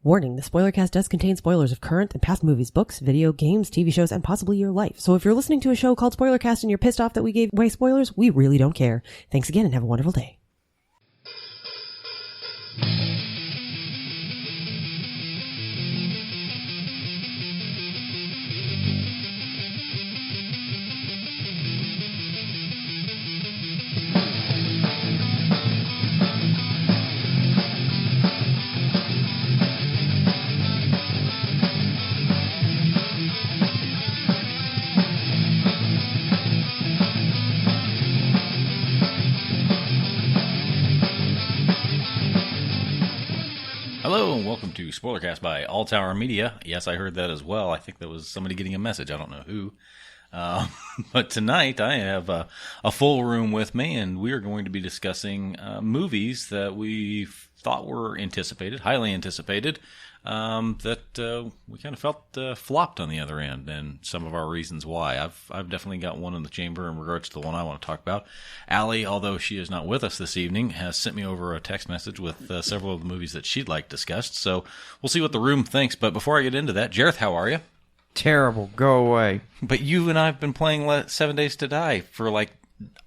Warning, the Spoilercast does contain spoilers of current and past movies, books, video, games, TV shows, and possibly your life. So if you're listening to a show called Spoilercast and you're pissed off that we gave away spoilers, we really don't care. Thanks again and have a wonderful day. Hello and welcome to Spoilercast by All Tower Media. Yes, I heard that as well. I think that was somebody getting a message. I don't know who. But tonight I have a full room with me, and we are going to be discussing movies that we thought were anticipated, highly anticipated, that we kind of felt flopped on the other end, and some of our reasons why. I've definitely got one in the chamber in regards to the one I want to talk about. Allie, although she is not with us this evening, has sent me over a text message with several of the movies that she'd like discussed, so we'll see what the room thinks. But before I get into that, Jareth, how are you? Terrible. Go away. But you and I have been playing 7 Days to Die for like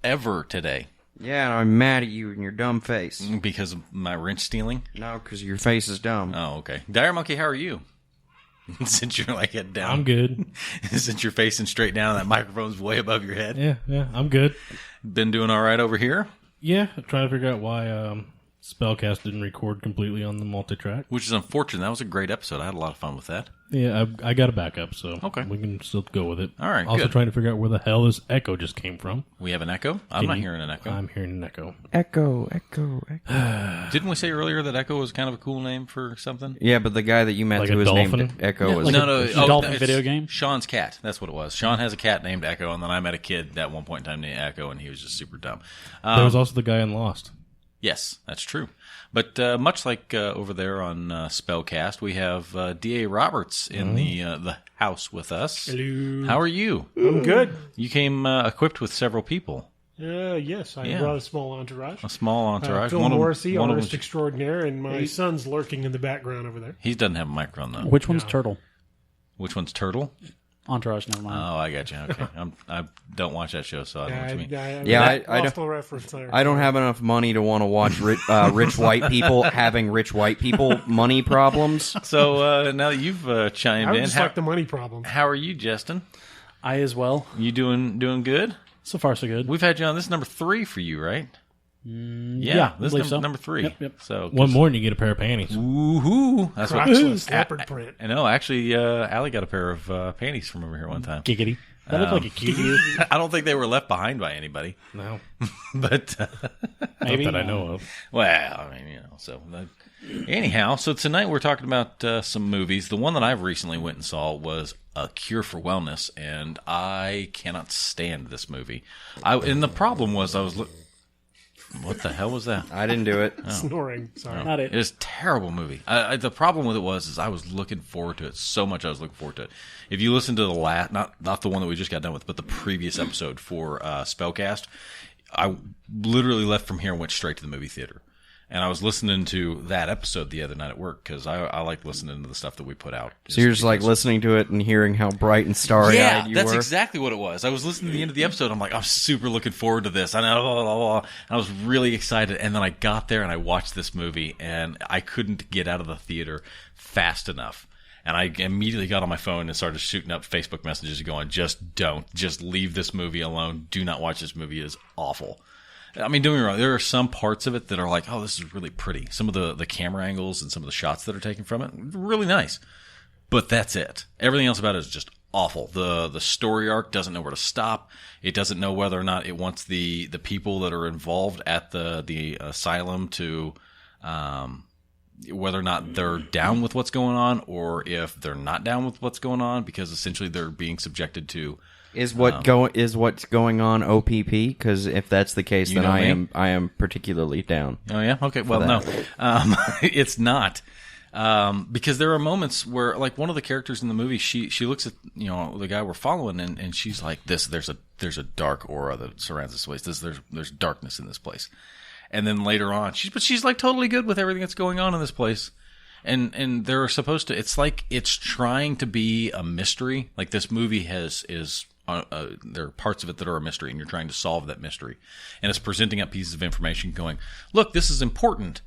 ever today. Yeah, and I'm mad at you and your dumb face. Because of my wrench stealing? No, because your face is dumb. Oh, okay. Dire Monkey, how are you? Since you're like head down. I'm good. Since you're facing straight down, that microphone's way above your head. Yeah, I'm good. Been doing all right over here? Yeah, I'm trying to figure out why Spellcast didn't record completely on the multi-track. Which is unfortunate. That was a great episode. I had a lot of fun with that. Yeah, I got a backup, so okay, we can still go with it. All right, also good. Trying to figure out where the hell this echo just came from. We have an echo? I'm not hearing an echo. I'm hearing an echo. Echo. Didn't we say earlier that Echo was kind of a cool name for something? Yeah, but the guy that you met Like who a was dolphin? named Echo Yeah, was... like No. dolphin it's video game? Sean's cat. That's what it was. Sean has a cat named Echo, and then I met a kid at one point in time named Echo, and he was just super dumb. There was also the guy in Lost. Yes, that's true. But much like over there on Spellcast, we have D.A. Roberts in the house with us. Hello. How are you? I'm good. You came equipped with several people. Yes, I brought a small entourage. A small entourage. Phil Morrissey, one of artist them, extraordinaire, and my son's lurking in the background over there. he doesn't have a microphone, though. Which one's Turtle? Which one's Turtle? Entourage, never mind. Oh, I got you. Okay. I don't watch that show, so I don't know what you mean. I lost the reference there. I don't have enough money to want to watch rich white people having rich white people money problems. So now that you've chimed I would in, just like the money problem. how are you, Justin? I as well. You doing good? So far, so good. We've had you on. This is number 3 for you, right? Yeah, I this believe is so. number 3. Yep. So One more and you get a pair of panties. Woohoo! That's what. Crotchless leopard print. I know. Actually, Allie got a pair of panties from over here one time. Giggity. That looked like a cutie. I don't think they were left behind by anybody, No, but Maybe. not that I know of. well, I mean, So anyhow, so tonight we're talking about some movies. The one that I've recently went and saw was A Cure for Wellness, and I cannot stand this movie. And the problem was what the hell was that? I didn't do it. Snoring. Sorry. Not it. It was a terrible movie. The problem with it was I was looking forward to it so much. I was looking forward to it. If you listen to the not the one that we just got done with, but the previous episode for Spellcast, I literally left from here and went straight to the movie theater. And I was listening to that episode the other night at work because I like listening to the stuff that we put out. So you're just like listening to it and hearing how bright and starry-eyed you were? Yeah, that's exactly what it was. I was listening to the end of the episode. I'm like, I'm super looking forward to this. And I was really excited. And then I got there and I watched this movie and I couldn't get out of the theater fast enough. And I immediately got on my phone and started shooting up Facebook messages going, just leave this movie alone. Do not watch this movie. It is awful. I mean, don't get me wrong. There are some parts of it that are like, oh, this is really pretty. Some of the camera angles and some of the shots that are taken from it, really nice. But that's it. Everything else about it is just awful. The story arc doesn't know where to stop. It doesn't know whether or not it wants the people that are involved at the asylum to whether or not they're down with what's going on or if they're not down with what's going on, because essentially they're being subjected to. Is what's going on OPP? Because if that's the case, then I am particularly down. Oh yeah, okay. Well, no, it's not, because there are moments where, like, one of the characters in the movie, she looks at the guy we're following, and she's like, there's a dark aura that surrounds this place. There's darkness in this place, and then later on, she's like totally good with everything that's going on in this place. And they're supposed to. It's like it's trying to be a mystery. Like this movie there are parts of it that are a mystery, and you're trying to solve that mystery. And it's presenting up pieces of information, going, "Look, this is important."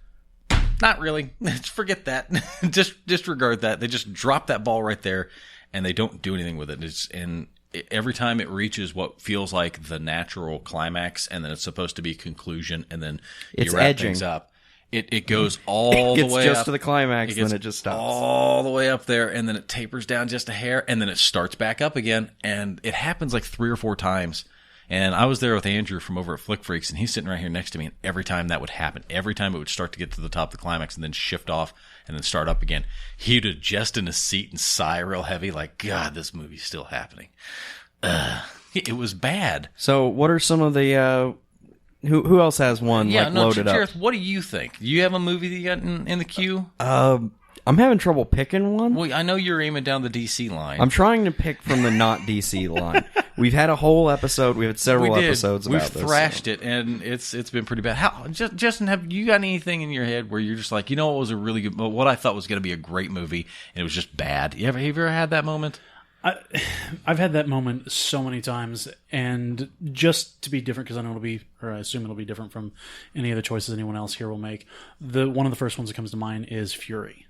Not really. Forget that. Just disregard that. They just drop that ball right there, and they don't do anything with it. Every time it reaches what feels like the natural climax, and then it's supposed to be conclusion, and then you wrap edging. things up. It goes all the way just up to the climax, gets then it just stops. all the way up there, and then it tapers down just a hair, and then it starts back up again, and it happens like 3 or 4 times. And I was there with Andrew from over at Flick Freaks, and he's sitting right here next to me, and every time that would happen, every time it would start to get to the top of the climax and then shift off and then start up again, he'd adjust in his seat and sigh real heavy like, God, this movie's still happening. It was bad. So what are some of the... Who else has one loaded up? Jareth, what do you think? Do you have a movie that you got in the queue? I'm having trouble picking one. Well, I know you're aiming down the DC line. I'm trying to pick from the not DC line. We've had a whole episode. We've had several episodes about this. We've thrashed it, and it's been pretty bad. Justin, have you got anything in your head where you're just like, you know, what was a really good, what I thought was going to be a great movie, and it was just bad? Have you ever had that moment? I've had that moment so many times, and just to be different, because I assume it'll be different from any of the choices anyone else here will make. One of the first ones that comes to mind is Fury.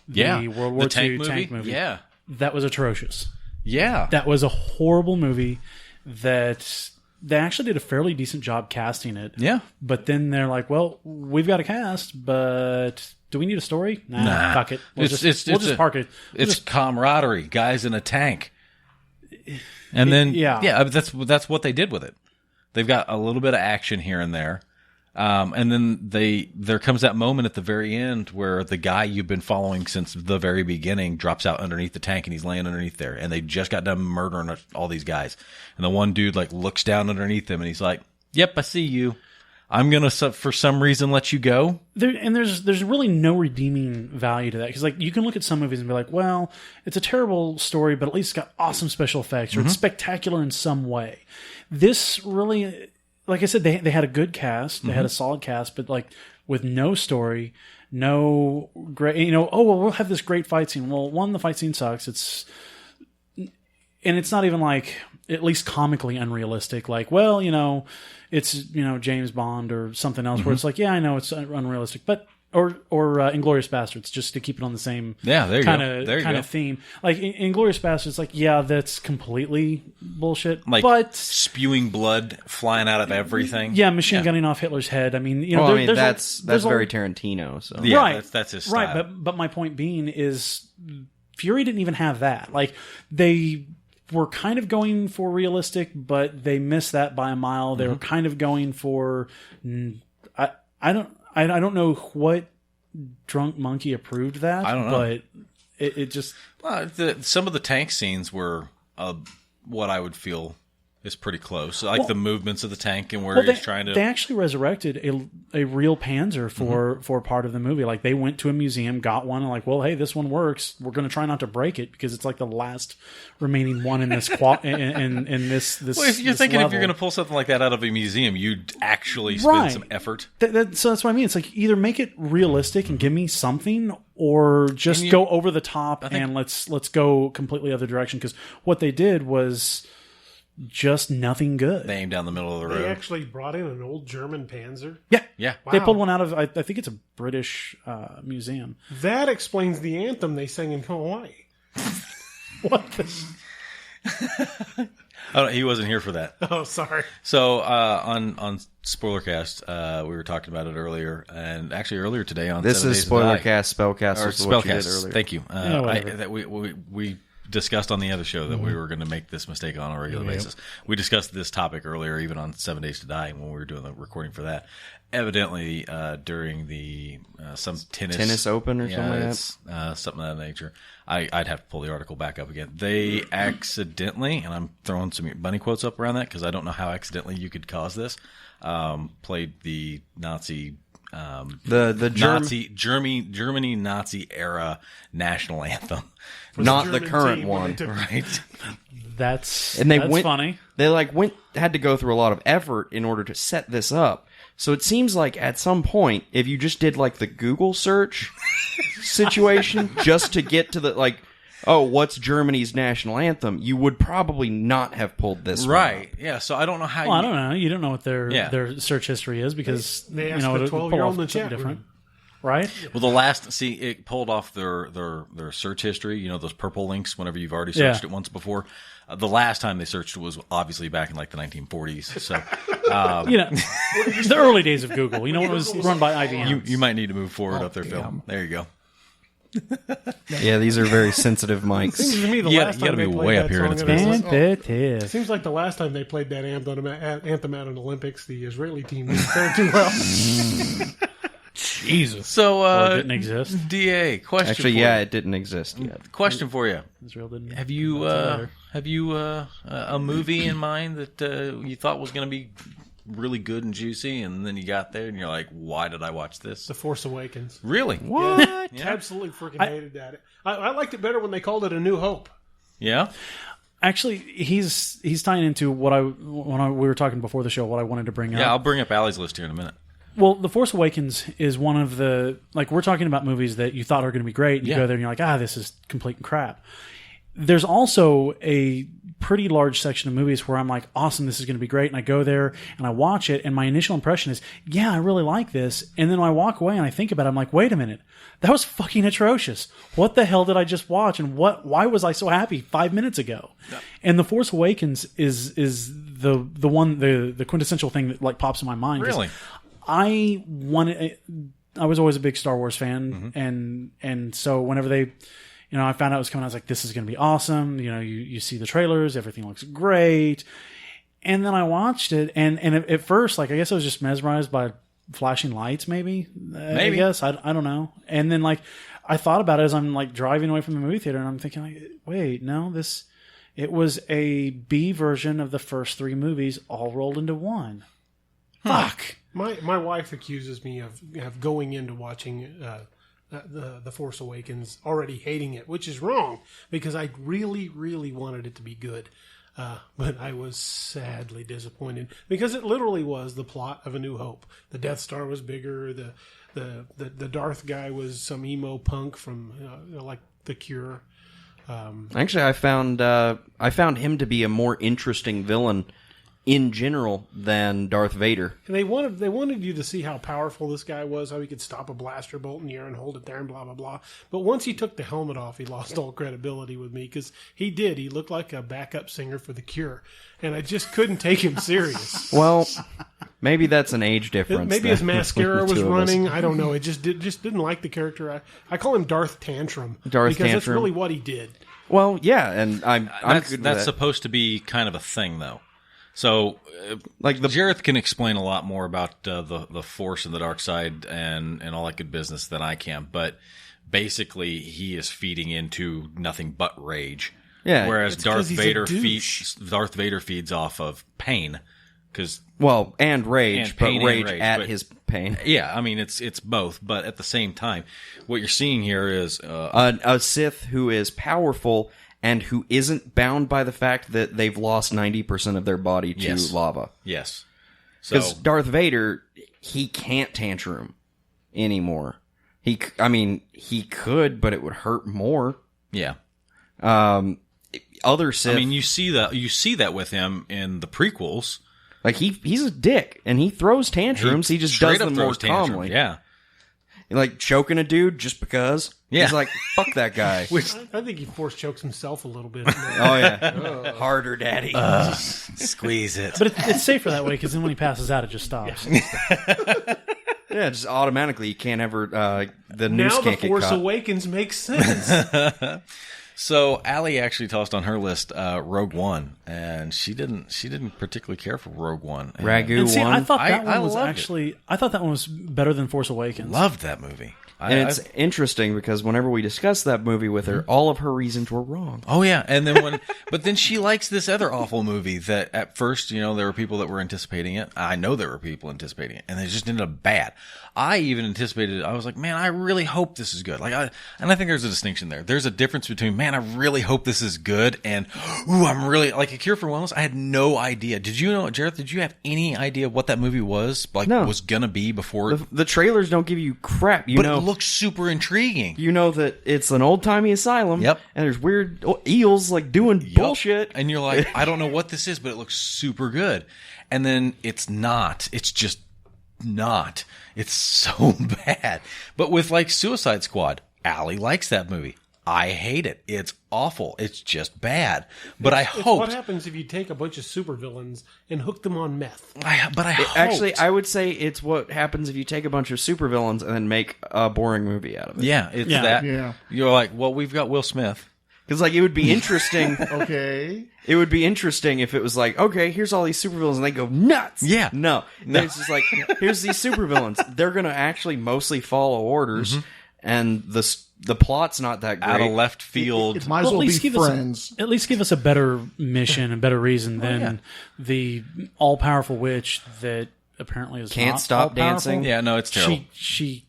The World War II tank movie. Yeah. That was atrocious. Yeah. That was a horrible movie that they actually did a fairly decent job casting it. Yeah. But then they're like, well, we've got a cast, but do we need a story? Nah. Fuck it. We'll just park it. It's camaraderie, guys in a tank. And then, that's what they did with it. They've got a little bit of action here and there. And then there comes that moment at the very end where the guy you've been following since the very beginning drops out underneath the tank, and he's laying underneath there, and they just got done murdering all these guys. And the one dude like looks down underneath him, and he's like, "Yep, I see you. I'm gonna for some reason let you go." There's really no redeeming value to that, because like you can look at some movies and be like, well, it's a terrible story, but at least it's got awesome special effects, or it's spectacular in some way. This really, like I said, they had a good cast, they had a solid cast, but like with no story, no great, we'll have this great fight scene. Well, the fight scene sucks. It's not even like at least comically unrealistic. Like, well, it's James Bond or something else where it's like, yeah, I know it's unrealistic, but or Inglourious Bastards, just to keep it on the same kind of theme. Like Inglourious Bastards, like, yeah, that's completely bullshit. Like, but spewing blood flying out of everything. Yeah, machine gunning off Hitler's head. I mean, that's very Tarantino. So yeah, right, that's his style. Right, but my point being is, Fury didn't even have that. Like they were kind of going for realistic, but they missed that by a mile. They were kind of going for I don't know what drunk monkey approved that. I don't know, but it just some of the tank scenes were what I would feel is pretty close. Like the movements of the tank and where he's trying to. They actually resurrected a real Panzer for part of the movie. Like they went to a museum, got one, and like, well, hey, this one works. We're going to try not to break it because it's like the last remaining one in this in this. Well, if you're thinking if you're going to pull something like that out of a museum, you'd actually spend some effort. So that's what I mean. It's like either make it realistic and give me something, or just go over the top and let's go completely other direction. Because what they did was just nothing good. They aimed down the middle of the road. They actually brought in an old German Panzer. Yeah. Wow. They pulled one out of, I think it's a British museum. That explains the anthem they sang in Hawaii. What the? Oh, he wasn't here for that. Oh, sorry. So on Spoilercast, we were talking about it earlier, and actually earlier today on this 7 is Days to Die. Spoilercast. Spellcast is what you did earlier. Thank you. That we discussed on the other show that we were going to make this mistake on a regular basis. We discussed this topic earlier, even on 7 Days to Die, when we were doing the recording for that. Evidently, during the some tennis open or something like that, something of that nature. I'd have to pull the article back up again. They accidentally, and I'm throwing some bunny quotes up around that because I don't know how accidentally you could cause this. Played the Nazi. Germany Nazi era national anthem, not the current one, right? That's funny. They had to go through a lot of effort in order to set this up. So it seems like at some point, if you just did like the Google search situation just to get to the like, oh, what's Germany's national anthem, you would probably not have pulled this one Right. up. Yeah. So I don't know how. Well, I don't know. You don't know what their Yeah. their search history is because They asked you know the it'll pull 12-year-old off in the something chat different, room. right? Well, it pulled off their search history. You know, those purple links. Whenever you've already searched Yeah. it once before, the last time they searched it was obviously back in like the 1940s. So You know, the early days of Google. You know, when it was run by IBM. you might need to move forward up there, Phil. There you go. Yeah, these are very sensitive mics. Seems to me the Yeah, last you gotta time be they way played up that here in song its at business. Sensitive. Seems like the last time they played that anthem at an Olympics, the Israeli team didn't fare too well. Jesus. So Or it didn't exist. DA question. Actually, for yeah, you. it didn't exist yet. Question for you. Israel didn't. Have you a movie in mind that you thought was going to be really good and juicy, and then you got there and you're like, why did I watch this? The Force Awakens. Really? What? Absolutely freaking hated that. I liked it better when they called it A New Hope. Yeah. Actually, he's tying into what we were talking before the show. What I wanted to bring up. Yeah, I'll bring up Allie's list here in a minute. Well, The Force Awakens is one of the we're talking about movies that you thought are going to be great. You go there and you're like, this is complete crap. There's also a pretty large section of movies where I'm like, awesome, this is going to be great. And I go there and I watch it. And my initial impression is, yeah, I really like this. And then when I walk away and I think about it, I'm like, wait a minute, that was fucking atrocious. What the hell did I just watch? And why was I so happy 5 minutes ago? Yeah. And The Force Awakens is the one, the quintessential thing that like pops in my mind. Really? I was always a big Star Wars fan. And so whenever they, I found out it was coming. I was like, "This is going to be awesome." You see the trailers, everything looks great, and then I watched it, and at first, I guess I was just mesmerized by flashing lights. Maybe. I guess I don't know. And then I thought about it as I'm driving away from the movie theater, and I'm thinking, wait, no, it was a B version of the first three movies all rolled into one. Fuck. My wife accuses me of going into watching. The Force Awakens already hating it, which is wrong because I really, really wanted it to be good. But I was sadly disappointed because it literally was the plot of A New Hope. The Death Star was bigger. The Darth guy was some emo punk from like The Cure. Actually, I found him to be a more interesting villain in general than Darth Vader. And they wanted you to see how powerful this guy was, how he could stop a blaster bolt in the air and hold it there and blah, blah, blah. But once he took the helmet off, he lost all credibility with me because he did. He looked like a backup singer for The Cure. And I just couldn't take him serious. Well, maybe that's an age difference. Maybe his mascara was running. I don't know. It just didn't like the character. I call him Darth Tantrum. Because that's really what he did. Well, yeah, and I'm good with that's that. supposed to be kind of a thing, though. So, Jareth can explain a lot more about the Force and the dark side and all that good business than I can. But basically, he is feeding into nothing but rage. Yeah, whereas Darth Vader feeds off of pain, and rage, but rage at his pain. Yeah, I mean it's both, but at the same time, what you're seeing here is a Sith who is powerful. And who isn't bound by the fact that they've lost 90% of their body to lava. Yes. Because Darth Vader, he can't tantrum anymore. He could, but it would hurt more. Yeah. Other Sith... I mean, you see that with him in the prequels. Like, he's a dick, and he throws tantrums. He just does them more calmly. Yeah. Like, choking a dude just because. Yeah. He's like, fuck that guy. I think he force chokes himself a little bit. Oh, yeah. Harder, daddy. Squeeze it. But it's safer that way because then when he passes out, it just stops. Yeah, just automatically. You can't ever... the noose now can't the Force get caught. Awakens makes sense. So Allie actually tossed on her list Rogue One, and she didn't particularly care for Rogue One. Ragu See, one. I thought that I one was loved actually... I thought that one was better than Force Awakens. Loved that movie. And it's interesting because whenever we discussed that movie with her, all of her reasons were wrong. Oh yeah, and then but then she likes this other awful movie that at first, there were people that were anticipating it. I know there were people anticipating it, and it just ended up bad. I even anticipated it. I was like, man, I really hope this is good. And I think there's a distinction there. There's a difference between, man, I really hope this is good. And, ooh, I'm really, like, A Cure for Wellness, I had no idea. Did you know, Jareth, did you have any idea what that movie was? Like, No. was gonna be before? The trailers don't give you crap. But it looks super intriguing. You know that it's an old-timey asylum. Yep. And there's weird eels, like, doing bullshit. And you're like, I don't know what this is, but it looks super good. And then it's not. It's just not. It's so bad. But with, like, Suicide Squad, Allie likes that movie. I hate it. It's awful. It's just bad. But I hope. What happens if you take a bunch of supervillains and hook them on meth? Actually, I would say it's what happens if you take a bunch of supervillains and then make a boring movie out of it. Yeah, it's that. Yeah. You're like, well, we've got Will Smith. Because, like, it would be interesting. Okay. It would be interesting if it was like, okay, here's all these supervillains, and they go nuts. Yeah. No. It's just like, here's these supervillains. They're going to actually mostly follow orders, and the plot's not that great. Out of left field. It might as well be friends. At least give us a better mission, a better reason than the all-powerful witch that apparently is Can't not stop all-powerful. dancing. Yeah, no, it's terrible. She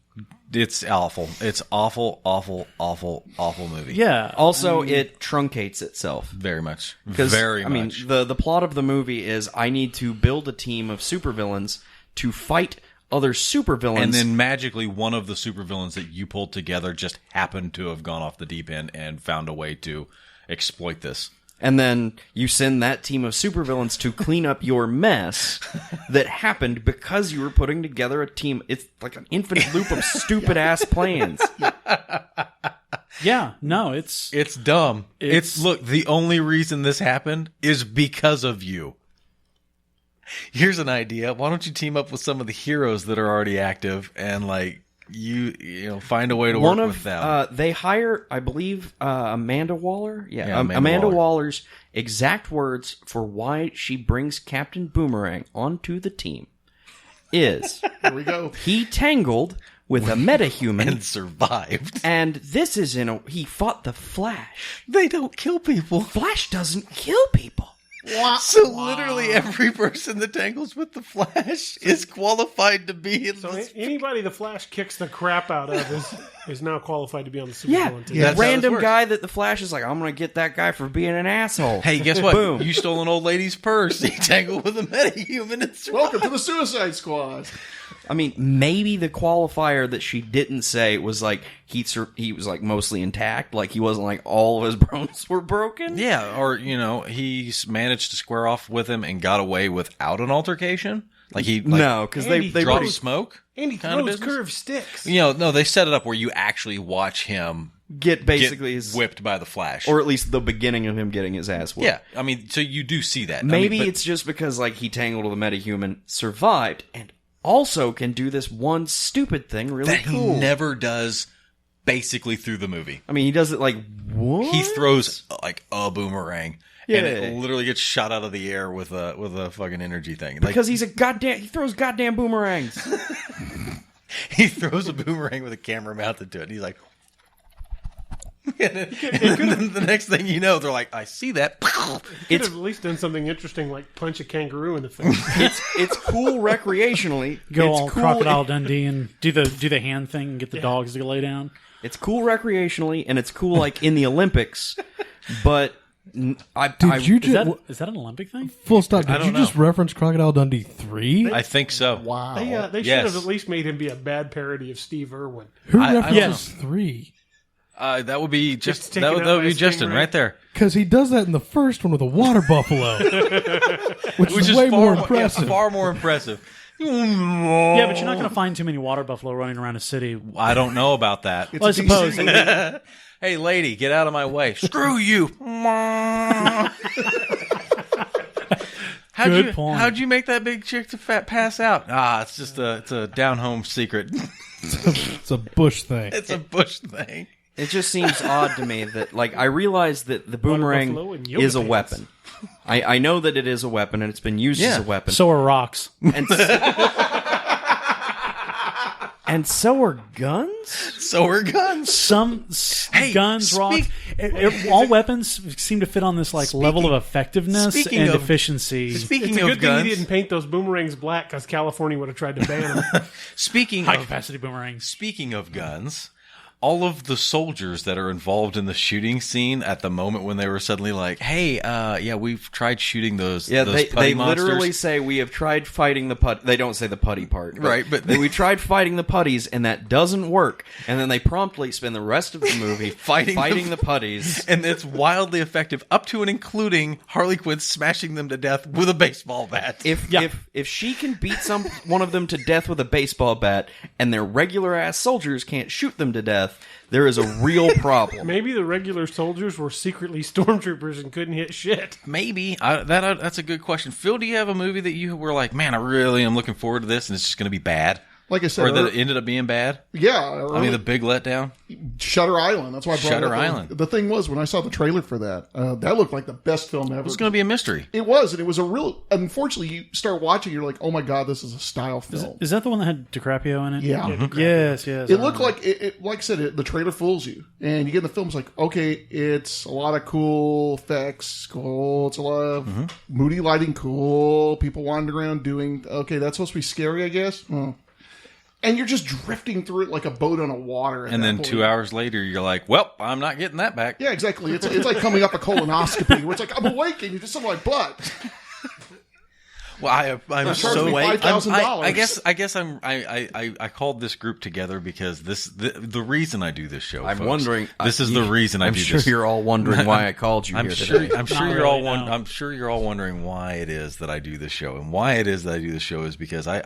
It's awful. It's awful, awful, awful, awful movie. yeah. Also, it truncates itself. Very much. Because, Very I mean, much. the plot of the movie is I need to build a team of supervillains to fight other supervillains. And then magically, one of the supervillains that you pulled together just happened to have gone off the deep end and found a way to exploit this. And then you send that team of supervillains to clean up your mess that happened because you were putting together a team. It's like an infinite loop of stupid-ass plans. Yeah, no, it's dumb. It's- Look, the only reason this happened is because of you. Here's an idea. Why don't you team up with some of the heroes that are already active and, like, you know, find a way to work with them. They hire, I believe, Amanda Waller. Yeah, Amanda Waller. Waller's exact words for why she brings Captain Boomerang onto the team is Here we go. he tangled with a metahuman and survived. and this is he fought the Flash. They don't kill people. Flash doesn't kill people. So literally every person that tangles with the Flash is qualified to be in So this. anybody the Flash kicks the crap out of is now qualified to be on the Yeah, supervillain team. Yeah. That's how random this works. guy that the Flash is like, I'm going to get that guy for being an asshole. Hey, guess what? Boom. You stole an old lady's purse. You tangled with a metahuman and survived. Welcome to the Suicide Squad. I mean, maybe the qualifier that she didn't say was like he was like mostly intact, like he wasn't like all of his bones were broken. Yeah, or, you know, he's managed to square off with him and got away without an altercation. Like he No, because Andy they dropped pretty smoke. And he kind of throws business? curved sticks. You know, no, they set it up where you actually watch him get basically his, whipped by the Flash. or at least the beginning of him getting his ass whipped. yeah, I mean, so you do see that. Maybe I mean, but it's just because like he tangled with a metahuman, survived, and also can do this one stupid thing really that cool. he never does basically through the movie. I mean, he does it like what? He throws like a boomerang. Yeah. And it literally gets shot out of the air with a fucking energy thing. Like, because he throws goddamn boomerangs. he throws a boomerang with a camera mounted to it. And he's like, and then the next thing you know, they're like, I see that. Could have at least done something interesting like punch a kangaroo in the face. It's cool recreationally. go it's all cool, Crocodile Dundee and do the hand thing and get the dogs to lay down. It's cool recreationally, and it's cool like in the Olympics. But Did you just Is that an Olympic thing? full stop? Did don't you just know. reference Crocodile Dundee 3? I think so. Wow. They should Yes. have at least made him be a bad parody of Steve Irwin. Who I don't references 3? That would be just taken that out would by be a Justin stingray. right there, Because he does that in the first one with a water buffalo, which is way more impressive. far more impressive. Yeah, but you're not going to find too many water buffalo running around a city. I don't know about that. Well, I suppose. Hey, lady, get out of my way! Screw you! Good point. How'd you make that big chick to pass out? It's just it's a down home secret. It's a bush thing. It's a bush thing. it just seems odd to me that like I realize that the boomerang buffalo and yoga is a pants. weapon. I know that it is a weapon and it's been used as a weapon. So are rocks. And, and so are guns? So are guns. Some Hey, guns, rocks. All weapons seem to fit on this like level of effectiveness speaking and of- efficiency. Speaking It's a of good thing guns, he didn't paint those boomerangs black because California would have tried to ban them. speaking High of capacity boomerangs. speaking of guns, all of the soldiers that are involved in the shooting scene at the moment when they were suddenly like, "Hey, yeah, we've tried shooting those." Yeah, those they putty monsters. literally say we have tried fighting the put. They don't say the putty part, Right, but- we tried fighting the putties and that doesn't work. And then they promptly spend the rest of the movie fighting the putties. And it's wildly effective, up to and including Harley Quinn smashing them to death with a baseball bat. If she can beat one of them to death with a baseball bat, and their regular ass soldiers can't shoot them to death, there is a real problem. Maybe the regular soldiers were secretly stormtroopers and couldn't hit shit. Maybe. That's a good question. Phil, do you have a movie that you were like, man, I really am looking forward to this, and it's just going to be bad? Like I said, Or that it ended up being bad? yeah. I mean, the big letdown? Shutter Island. That's why I brought Shutter it up. Island. The thing was, when I saw the trailer for that, that looked like the best film ever. It was going to be a mystery. It was, and it was a real. Unfortunately, you start watching, you're like, "Oh my god, this is a style film." Is that the one that had DiCaprio in it? Yeah. Yes. It looked like like I said, the trailer fools you, and you get in the film. It's like, okay, it's a lot of cool effects, cool. It's a lot of moody lighting, cool. People wandering around doing. Okay, that's supposed to be scary, I guess. Oh. And you're just drifting through it like a boat on a water. And then 2 hours later, you're like, well, I'm not getting that back. Yeah, exactly. It's like coming up a colonoscopy where it's like, I'm awake and you just smell like blood. Well, I'm so me $5,000. I guess I called this group together because the reason I do this show. I'm folks, wondering. This is the reason I do sure this. you're all wondering why I called you I'm here sure. today. I'm sure Not you're really, all. no. I'm sure you're all wondering why it is that I do this show, and why it is that I do this show is because I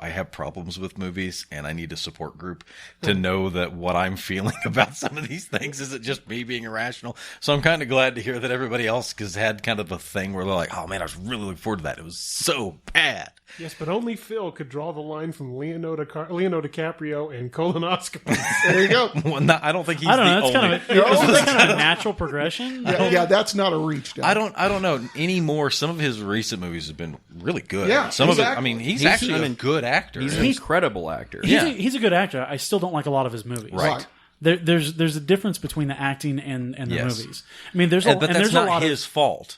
have problems with movies, and I need a support group to know that what I'm feeling about some of these things isn't just me being irrational. So I'm kind of glad to hear that everybody else has had kind of a thing where they're like, "Oh man, I was really looking forward to that. It was so bad." Yes, but only Phil could draw the line from Leonardo DiCaprio and colonoscopy. There you go. Well, I don't think he's I don't the know. It's only. kind of a natural progression. Yeah, that's not a reach. Dan. I don't know anymore. Some of his recent movies have been really good. Yeah, some of it. I exactly. mean, he's actually a good actor. He's an incredible actor. He's a good actor. I still don't like a lot of his movies. Right. There's a difference between the acting and the Yes. movies. I mean, there's a, but and that's there's not a lot his fault.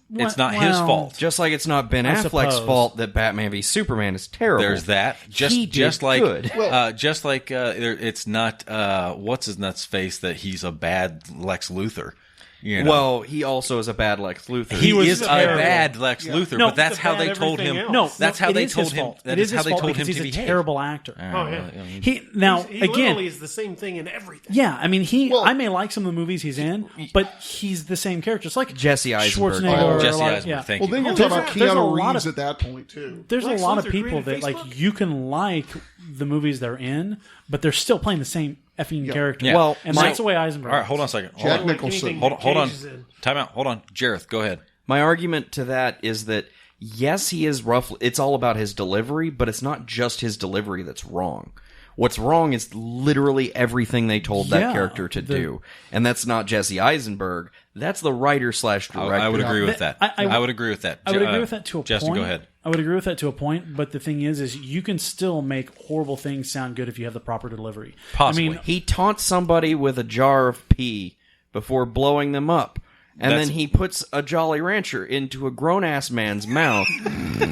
It's not his well, fault. Just like it's not Ben I Affleck's suppose. fault that Batman v Superman is terrible. There's that. He did Just like good. it's not what's his nuts face that he's a bad Lex Luthor. You know? Well, he also is a bad Lex Luthor. he was is a terrible. bad Lex Luthor, No, but that's he's a how bad they told everything him. else. No, that's how it they is told his him. fault. That It is is how his they fault told him because to he's a behave. terrible actor. Oh, yeah. He now He again. literally is the same thing in everything. Yeah, I mean, Well- I may like some of the movies he's in, but he's the same character. It's like Jesse Eisenberg. Schwarzenegger. Oh, or Jesse like- Eisenberg. yeah. Thank Well, you. then you're There's talking a- about there's a Keanu lot Reeves of- at that point too. There's Lex a lot of Luthor people created that like Facebook? you can like the movies they're in, but they're still playing the same effing character. Yeah. Well, and my- that's the way Eisenberg. All right, hold on a second. Hold Jack on. Nicholson. Anything Hold on. Cage is in. Time out. Hold on. Jareth, go ahead. My argument to that is that yes, he is roughly. It's all about his delivery, but it's not just his delivery that's wrong. What's wrong is literally everything they told that Yeah, character to do, and that's not Jesse Eisenberg. That's the writer / director. I would agree with that. I would agree with that. I would agree with that to a Justin, point. go ahead. I would agree with that to a point, but the thing is you can still make horrible things sound good if you have the proper delivery. Possibly. I mean, He taunts somebody with a jar of pee before blowing them up. And That's- then he puts a Jolly Rancher into a grown-ass man's mouth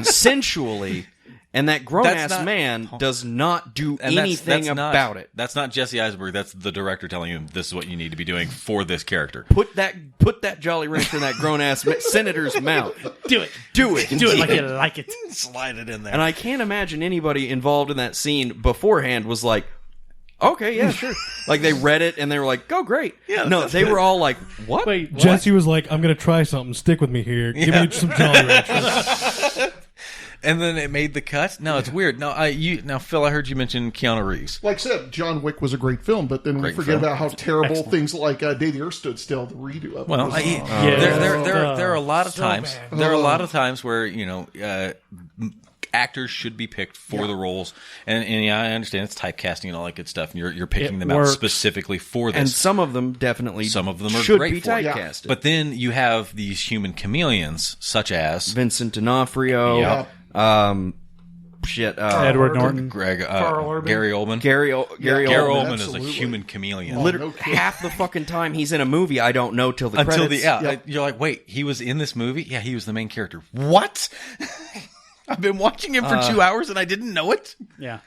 sensually, and that grown-ass not- man does not do And anything not- about it. That's not Jesse Eisenberg. That's the director telling him this is what you need to be doing for this character. Put that Jolly Rancher in that grown-ass senator's mouth. do it. Do it. Do it like you like it. Slide it in there. And I can't imagine anybody involved in that scene beforehand was like, okay, yeah, sure. Like they read it and they were like, "Oh, great." Yeah, no, that's they good. were all like, "What?" Wait, what? Jesse was like, I'm going to try something. Stick with me here. Give me some Jolly Ranchers. And then it made the cut. No, it's weird. No, now Phil, I heard you mention Keanu Reeves. Like I said, John Wick was a great film, but then we Great forget film. about how terrible things like Day the Earth Stood Still, the redo of it. Well, was. there are a lot of So times. bad. There are a lot of times where actors should be picked for the roles, and yeah, I understand it's typecasting and all that good stuff, and you're picking It them out works. specifically for this. And some of them definitely Some of them are should great be for it. typecasted. But then you have these human chameleons, such as Vincent D'Onofrio, Yep. Edward Norton. Carl Urban. Gary Oldman. Gary Gary Oldman. Oldman is a absolutely. human chameleon. Literally, no kidding. half the fucking time he's in a movie, I don't know till the Until credits. you're like, wait, he was in this movie? Yeah, he was the main character. What? I've been watching him for 2 hours and I didn't know it. Yeah.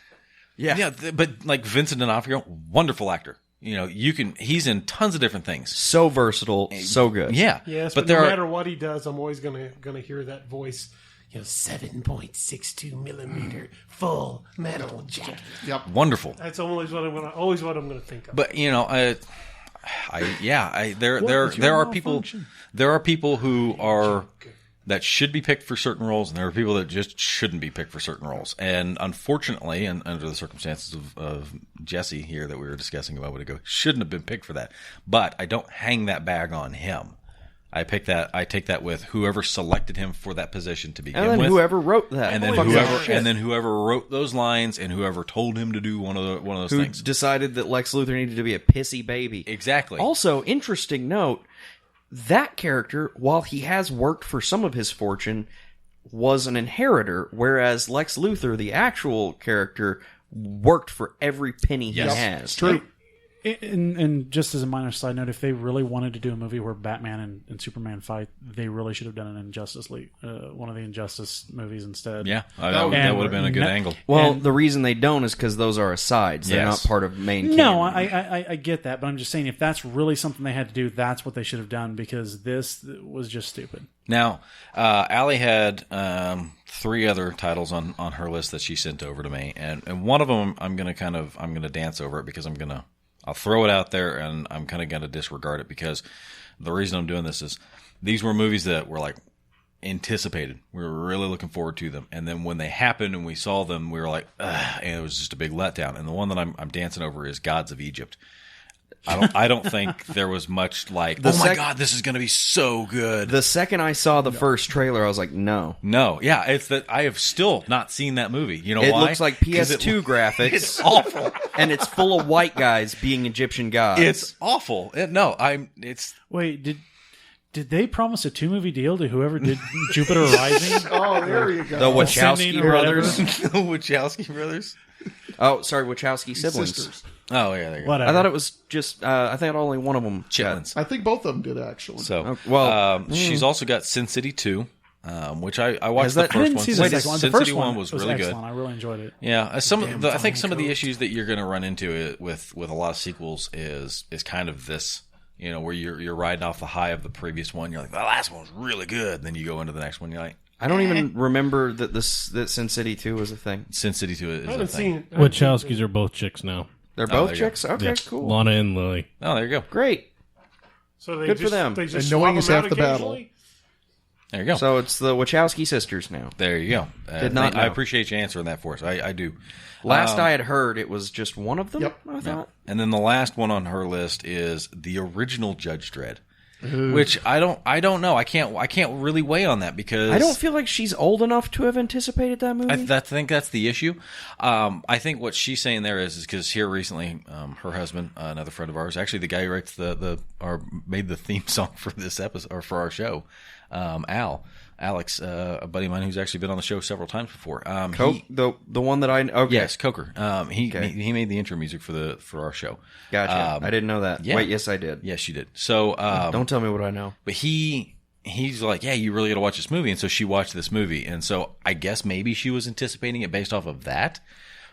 Yeah. Yeah, but like Vincent D'Onofrio, wonderful actor, he's in tons of different things. So versatile, so good. Yeah. Yes, but no matter what he does, I'm always gonna hear that voice. 7.62 millimeter full metal jacket. Yep. wonderful. That's always what I'm gonna think of. But there are people who are that should be picked for certain roles, and there are people that just shouldn't be picked for certain roles. And unfortunately, and under the circumstances of Jesse here that we were discussing about, shouldn't have been picked for that. But I don't hang that bag on him. I take that with whoever selected him for that position to begin with, and then whoever wrote that, and then whoever wrote those lines, and whoever told him to do one of those who things. decided that Lex Luthor needed to be a pissy baby. Exactly. Also, interesting note: that character, while he has worked for some of his fortune, was an inheritor, whereas Lex Luthor, the actual character, worked for every penny he has. True. And just as a minor side note, if they really wanted to do a movie where Batman and Superman fight, they really should have done an Injustice League, one of the Injustice movies instead. Yeah, that would have been a good angle. Well, the reason they don't is because those are asides. They're not part of main canon. No, I get that, but I'm just saying if that's really something they had to do, that's what they should have done, because this was just stupid. Now, Allie had 3 other titles on her list that she sent over to me, and one of them I'm going to dance over it because I'll throw it out there, and I'm kind of going to disregard it, because the reason I'm doing this is these were movies that were like anticipated. We were really looking forward to them, and then when they happened and we saw them, we were like, ugh, and it was just a big letdown. And the one that I'm dancing over is Gods of Egypt. I don't think there was much like, my God, this is going to be so good. The second I saw the first trailer, I was like, no. Yeah, it's that I have still not seen that movie. You know why? It looks like PS2 graphics. It's awful. And it's full of white guys being Egyptian gods. It's awful. Wait, did they promise a 2-movie deal to whoever did Jupiter Rising? Oh, there you go. The Wachowski brothers. The Wachowski brothers. Oh, sorry, Wachowski siblings. Sisters. Oh, yeah, there you go. Whatever. I thought it was just, I think only one of them. Chitlins. I think both of them did, actually. So, well, she's also got Sin City 2, which I watched the I first didn't one. see the second one. Sin The first City one was really excellent. good. I really enjoyed it. Yeah, I think some of the issues that you're going to run into with a lot of sequels is kind of this, where you're riding off the high of the previous one. You're like, the last one was really good. Then you go into the next one, you're like, I don't even remember that Sin City 2 was a thing. Sin City 2 is I haven't a thing. seen it. Wachowskis are both chicks now. They're there both you chicks? go. Okay, Yeah. cool. Lana and Lily. Oh, there you go. Great. So they Good just, for them. They just And knowing swap is them half out the battle. occasionally? There you go. So it's the Wachowski sisters now. There you go. Did not know. I appreciate you answering that for us. I do. Last I had heard, it was just one of them, Yep. I thought. And then the last one on her list is the original Judge Dredd, which I don't know. I can't really weigh on that because I don't feel like she's old enough to have anticipated that movie. I think that's the issue. I think what she's saying there is because here recently, her husband, another friend of ours, actually the guy who writes made the theme song for this episode or for our show, Alex, a buddy of mine who's actually been on the show several times before. the one that I okay. Yes, Coker. He made the intro music for our show. Gotcha. I didn't know that. yeah. Wait, yes, I did. Yes, you did. So Don't tell me what I know. but he's like, yeah, you really got to watch this movie, and so she watched this movie, and so I guess maybe she was anticipating it based off of that,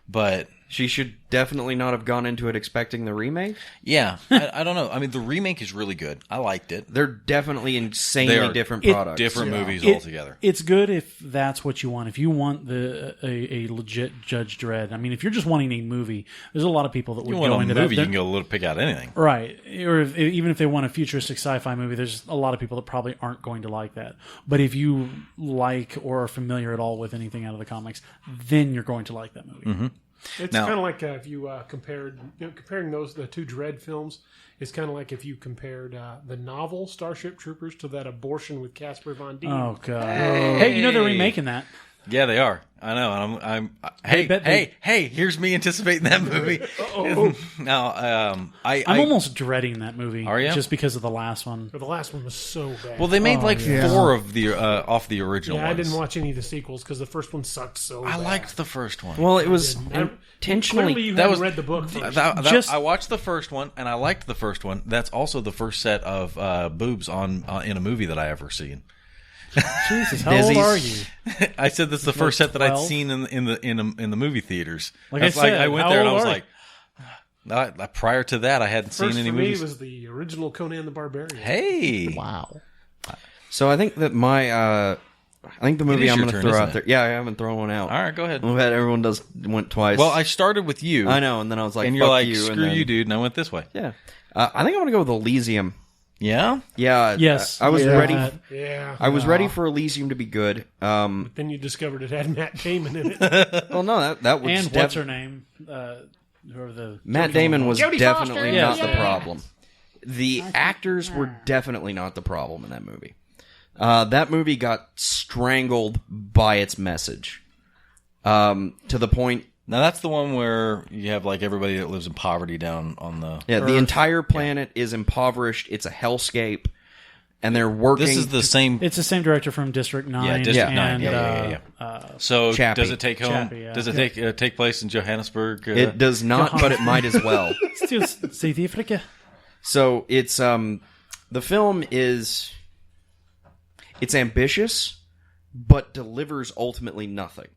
but. She should definitely not have gone into it expecting the remake. Yeah, I don't know. I mean, the remake is really good. I liked it. They're definitely insanely They are different products. Different movies altogether. It's good if that's what you want. If you want a legit Judge Dredd, I mean, if you're just wanting a movie, there's a lot of people that would You want go a into movie, that. you can go pick out anything. Right. Or even if they want a futuristic sci-fi movie, there's a lot of people that probably aren't going to like that. But if you like or are familiar at all with anything out of the comics, then you're going to like that movie. Mm-hmm. It's Now- kind of like if you comparing the two Dredd films. It's kind of like if you compared the novel Starship Troopers to that abortion with Casper Van Dien. Oh god! Hey, they're remaking that. Yeah, they are. I know. And hey, here's me anticipating that movie. Now, I'm almost dreading that movie. Are you? Just because of the last one. But the last one was so bad. well, they made four of the off the original yeah, ones. I didn't watch any of the sequels because the first one sucked so bad. I liked the first one. Well, it was Clearly, intentionally. you that haven't was- read the book first. I watched the first one, and I liked the first one. That's also the first set of boobs in a movie that I ever seen. Jesus, how old are you? I said that's the first set that I'd 12? seen in the movie theaters. Like That's I said, I went how there and I old was are like, Prior to that, I hadn't First seen any for movies. me was the original Conan the Barbarian. Hey, Wow. So I think that the movie is I'm your going to turn, throw isn't out it? there. Yeah, I haven't thrown one out. all right, go ahead. I'm glad everyone went twice. Well, I started with you. I know, and then I was like, and you're fuck like, you, and screw then- you, dude, and I went this way. Yeah. I think I'm going to go with Elysium. Yeah? Yeah. Yes. I was Yeah. ready. Yeah. I was ready for Elysium to be good. Then you discovered it had Matt Damon in it. Well, no, that was And what's her name? Whoever the Matt Damon was Jodie definitely Foster. not Yeah. the problem. The actors were definitely not the problem in that movie. That movie got strangled by its message. To the point, Now, that's the one where you have, like, everybody that lives in poverty down on the... yeah, the entire planet is impoverished. It's a hellscape, and they're working. This is the same... It's the same director from District 9. Yeah, District 9. and, Yeah. So, Chappie. does it take home... Chappie, yeah. Does it take place in Johannesburg? It does not, but it might as well. Still South Africa. So it's the film is it's ambitious, but delivers ultimately nothing.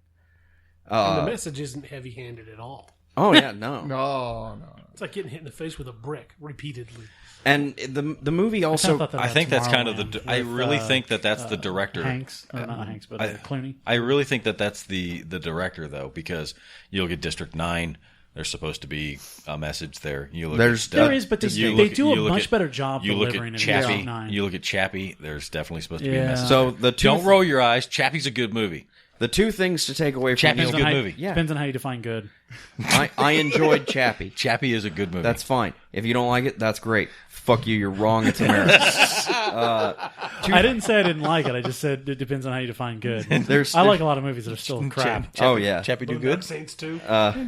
And the message isn't heavy-handed at all. Oh yeah, no. No. It's like getting hit in the face with a brick repeatedly. And the movie also I think that's kind of Tomorrowland I with, really think that's the director. Hanks. Not Hanks, but Clooney. I really think that's the director, though, because you look at District 9, there's supposed to be a message there. You look There's- at, There is, but they you do look- you a look much at- better job you look delivering at it in Chappie. District 9. You look at Chappie. There's definitely supposed to be a Yeah. message. so the two Don't roll your eyes. Chappie's a good movie. the two things to take away from Chappie's Neil, a good movie. Yeah. Depends on how you define good. I enjoyed Chappie. Chappie is a good movie. That's fine. If you don't like it, that's great. Fuck you. You're wrong. It's America. I didn't say I didn't like it. I just said it depends on how you define good. I like a lot of movies that are still crap. Oh yeah. Chappie do Dark good. Saints 2.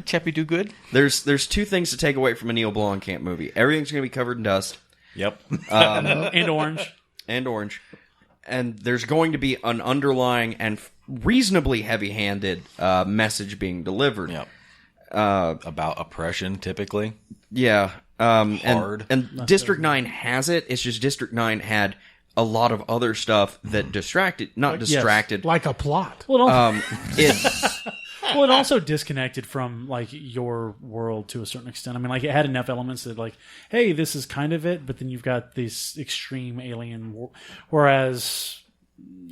Chappie do good. There's two things to take away from a Neil Blomkamp movie. Everything's going to be covered in dust Yep. And Orange. and orange, and there's going to be an underlying and reasonably heavy-handed message being delivered. Yep. About oppression, typically. Yeah. Hard. And District 9 has it. It's just District 9 had a lot of other stuff that distracted, not distracted. Like a plot. Well, it It, well, it also disconnected from like your world to a certain extent. I mean, like it had enough elements that, like, hey, this is kind of it, but then you've got this extreme alien war. Whereas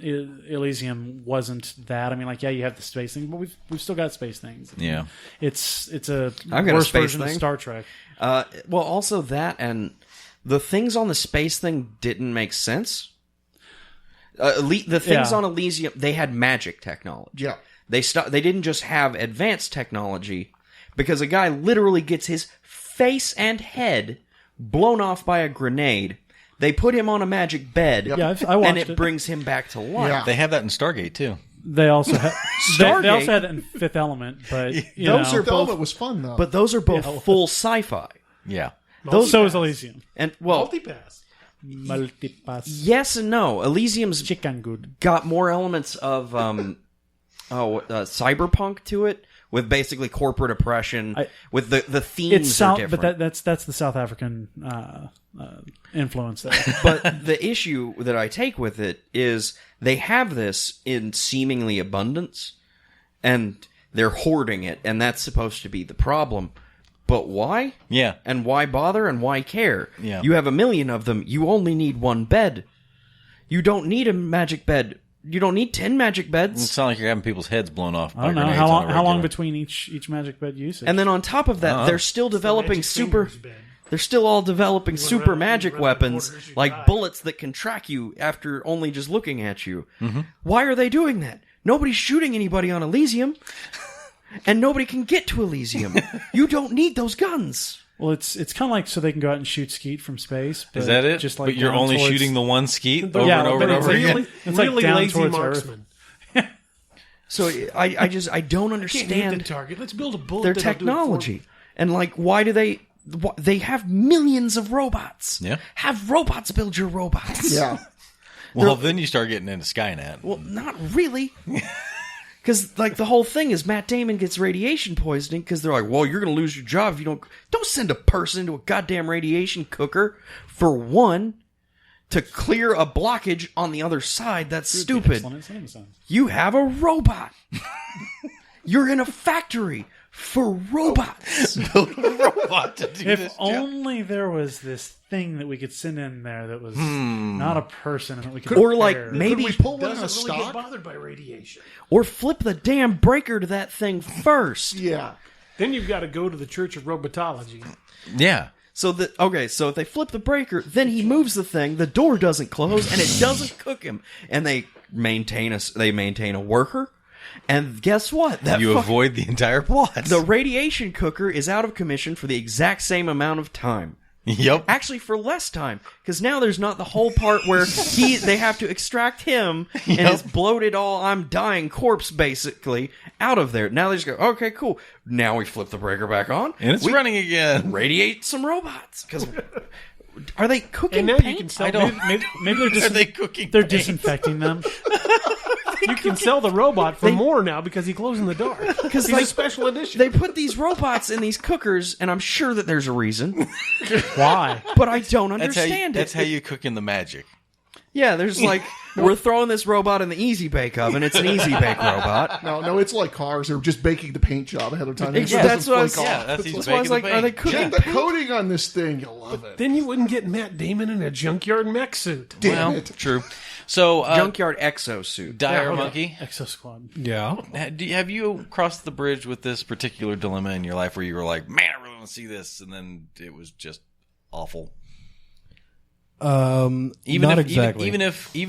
Elysium wasn't that. I mean, like, yeah, you have the space thing, but we've still got space things. Yeah. It's a I've got a worse space version of thing. Star Trek. well, also that, and the things on the space thing didn't make sense. The things Yeah. on Elysium, they had magic technology. Yeah. They didn't just have advanced technology, because a guy literally gets his face and head blown off by a grenade. They put him on a magic bed, Yeah, I watched and it it. brings him back to life. Yeah. They have that in Stargate, too. They also had they Stargate- also had that in Fifth Element, but you Those know, are both- Velvet was fun though. But those are both Yeah. full sci-fi. Yeah. so is Elysium. And, well, Multipass. Multipass. yes and no. Elysium's Chicken good. got more elements of cyberpunk to it, with basically corporate oppression. With the themes It's are South, different. but that's the South African influence there. But the issue that I take with it is they have this in seemingly abundance, and they're hoarding it, and that's supposed to be the problem. But why? Yeah. And why bother, and why care? Yeah. You have 1 million of them. You only need one bed. You don't need a magic bed. You don't need 10 magic beds. It's not like you're having people's heads blown off by I don't know grenades how on a long regular. between each magic bed usage. And then on top of that, they're still developing Magic super. Fingers bed. They're still all developing super around- magic run weapons, borders, you like die. bullets that can track you after only just looking at you. Mm-hmm. Why are they doing that? Nobody's shooting anybody on Elysium, and nobody can get to Elysium. You don't need those guns. well, it's kind of like so they can go out and shoot skeet from space. But Is that it? Just like but you're down only towards- shooting the one skeet over Yeah, and over but and it's over like- again? Really, It's like really down lazy towards Earth. marksman. So I don't Can't hit the understand target. Let's build a bullet. their that'll do it for technology, and like, why do they have millions of robots? Yeah. Have robots build your robots. yeah. Well, then you start getting into Skynet. Well, not really. Because, like, the whole thing is Matt Damon gets radiation poisoning because they're like, well, you're going to lose your job if you don't send a person into a goddamn radiation cooker for one, to clear a blockage on the other side. That's stupid. Excellent, it's Amazon. You have a robot. You're in a factory. for robots. Build a robot to do If this job. only there was this thing that we could send in there that was not a person and that we could Or like repair. maybe Could we pull one out of Doesn't really get stock? bothered by radiation. or flip the damn breaker to that thing first. Yeah. Then you've got to go to the Church of Robotology. Yeah. So so if they flip the breaker, then he moves the thing, the door doesn't close, and it doesn't cook him. And they maintain a worker. And guess what? You avoid the entire plot. The radiation cooker is out of commission for the exact same amount of time. Yep. Actually, for less time, because now there's not the whole part where they have to extract him and his bloated, I'm dying corpse basically out of there. Now they just go, okay, cool. Now we flip the breaker back on, And it's running again. radiate some robots. Because are they cooking And now paint? you can sell. Maybe they're just Are they cooking they're paint? disinfecting them. You can sell the robot for more now because he glows in the dark. Because he's like, a special edition. They put these robots in these cookers, and I'm sure that there's a reason, Why? but I don't That's how understand that's it. how you cook in the magic. Yeah, there's like, we're throwing this robot in the Easy Bake Oven. It's an Easy Bake robot. No, it's like cars. They're just baking the paint job ahead of time. It Yeah, that's doesn't what I was- flake off. Yeah, that's That's why I was like, are they cooking Get the coating on this thing. You'll love it. Then you wouldn't get Matt Damon in a junkyard mech suit. Damn Well, it. true. So, Junkyard exosuit. Dire Yeah, okay. Monkey, Exo Squad. Yeah. have you crossed the bridge with this particular dilemma in your life where you were like, man, I really want to see this, and then it was just awful? Not if, exactly. Even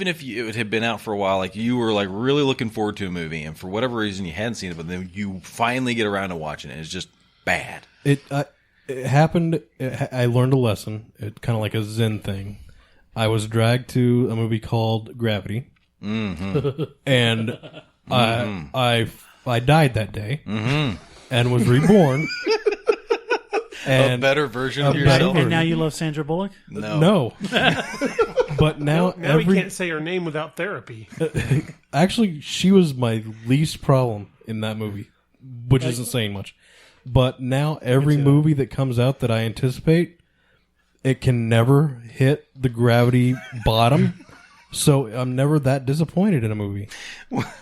if it had been out for a while, like you were like really looking forward to a movie, and for whatever reason you hadn't seen it, but then you finally get around to watching it, and it's just bad. It happened. I learned a lesson. It kind of like a Zen thing. I was dragged to a movie called Gravity, and I died that day, and was reborn. A better version of better yourself. version. And now you love Sandra Bullock? No, but now Now we every can't say her name without therapy. actually she was my least problem in that movie, which isn't saying much. But now every movie that comes out that I anticipate, it can never hit the Gravity bottom. So I'm never that disappointed in a movie.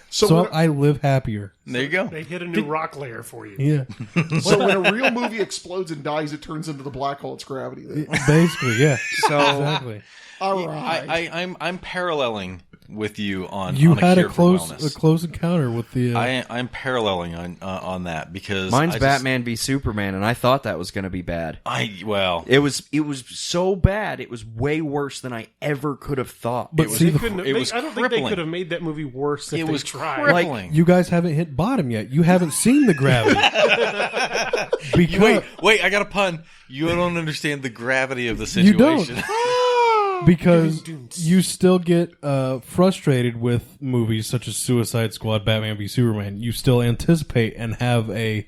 So when, I live happier. There you go. They hit a new rock layer for you. Yeah, so when a real movie explodes and dies, it turns into the black hole. It's gravity. Then. basically, yeah. So Exactly. All right. I'm paralleling with you on You on had a cure for wellness. close encounter with the. I'm paralleling on that because mine's I just- Batman v Superman, and I thought that was going to be bad. It It was so bad. It was way worse than I ever could have thought. But see, They couldn't- it was I don't think they crippling. could have made that movie worse if It they was tried. crippling. you guys haven't hit bottom yet. You haven't seen the Gravity. Because Wait! I got a pun. You don't understand the gravity of the You don't. situation. because you still get frustrated with movies such as Suicide Squad, Batman v Superman. You still anticipate and have a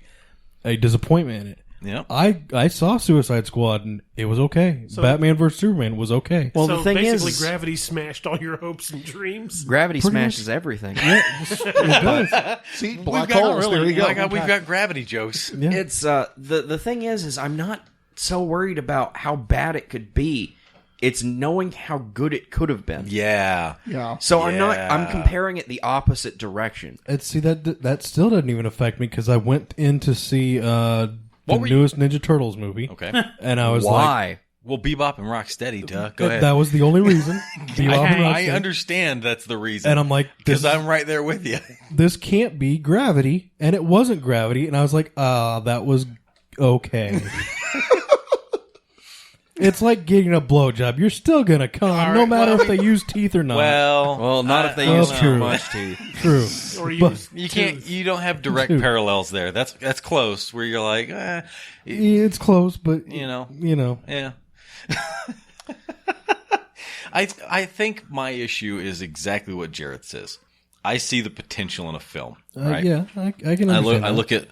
disappointment in it. Yep. I saw Suicide Squad and it was okay. Batman vs Superman was okay. Well, So the thing basically, is, gravity smashed all your hopes and dreams. gravity Pretty smashes everything. it does. See, black We've got, holes. There you go. We've got gravity jokes. Yeah. It's the thing is I'm not so worried about how bad it could be. It's knowing how good it could have been. Yeah. Yeah. So I'm Yeah. comparing it the opposite direction. See that still doesn't even affect me because I went in to see the were you- newest Ninja Turtles movie. Okay. And I was like, Why? Well, Bebop and Rocksteady, duh. Go ahead. that was the only reason. I understand that's the reason. And I'm like, because this, I'm right there with you. this can't be Gravity, and it wasn't Gravity, and I was like, that was okay. It's like getting a blowjob. You're still gonna come, no matter if they use teeth or not. Well, not if they I use don't too know. much teeth. True. Or But- use You don't have direct Dude. parallels there. That's close. Where you're like, It's close, but you know, yeah. I think my issue is exactly what Jarrett says. I see the potential in a film. Right? Yeah, I can understand. I that. look at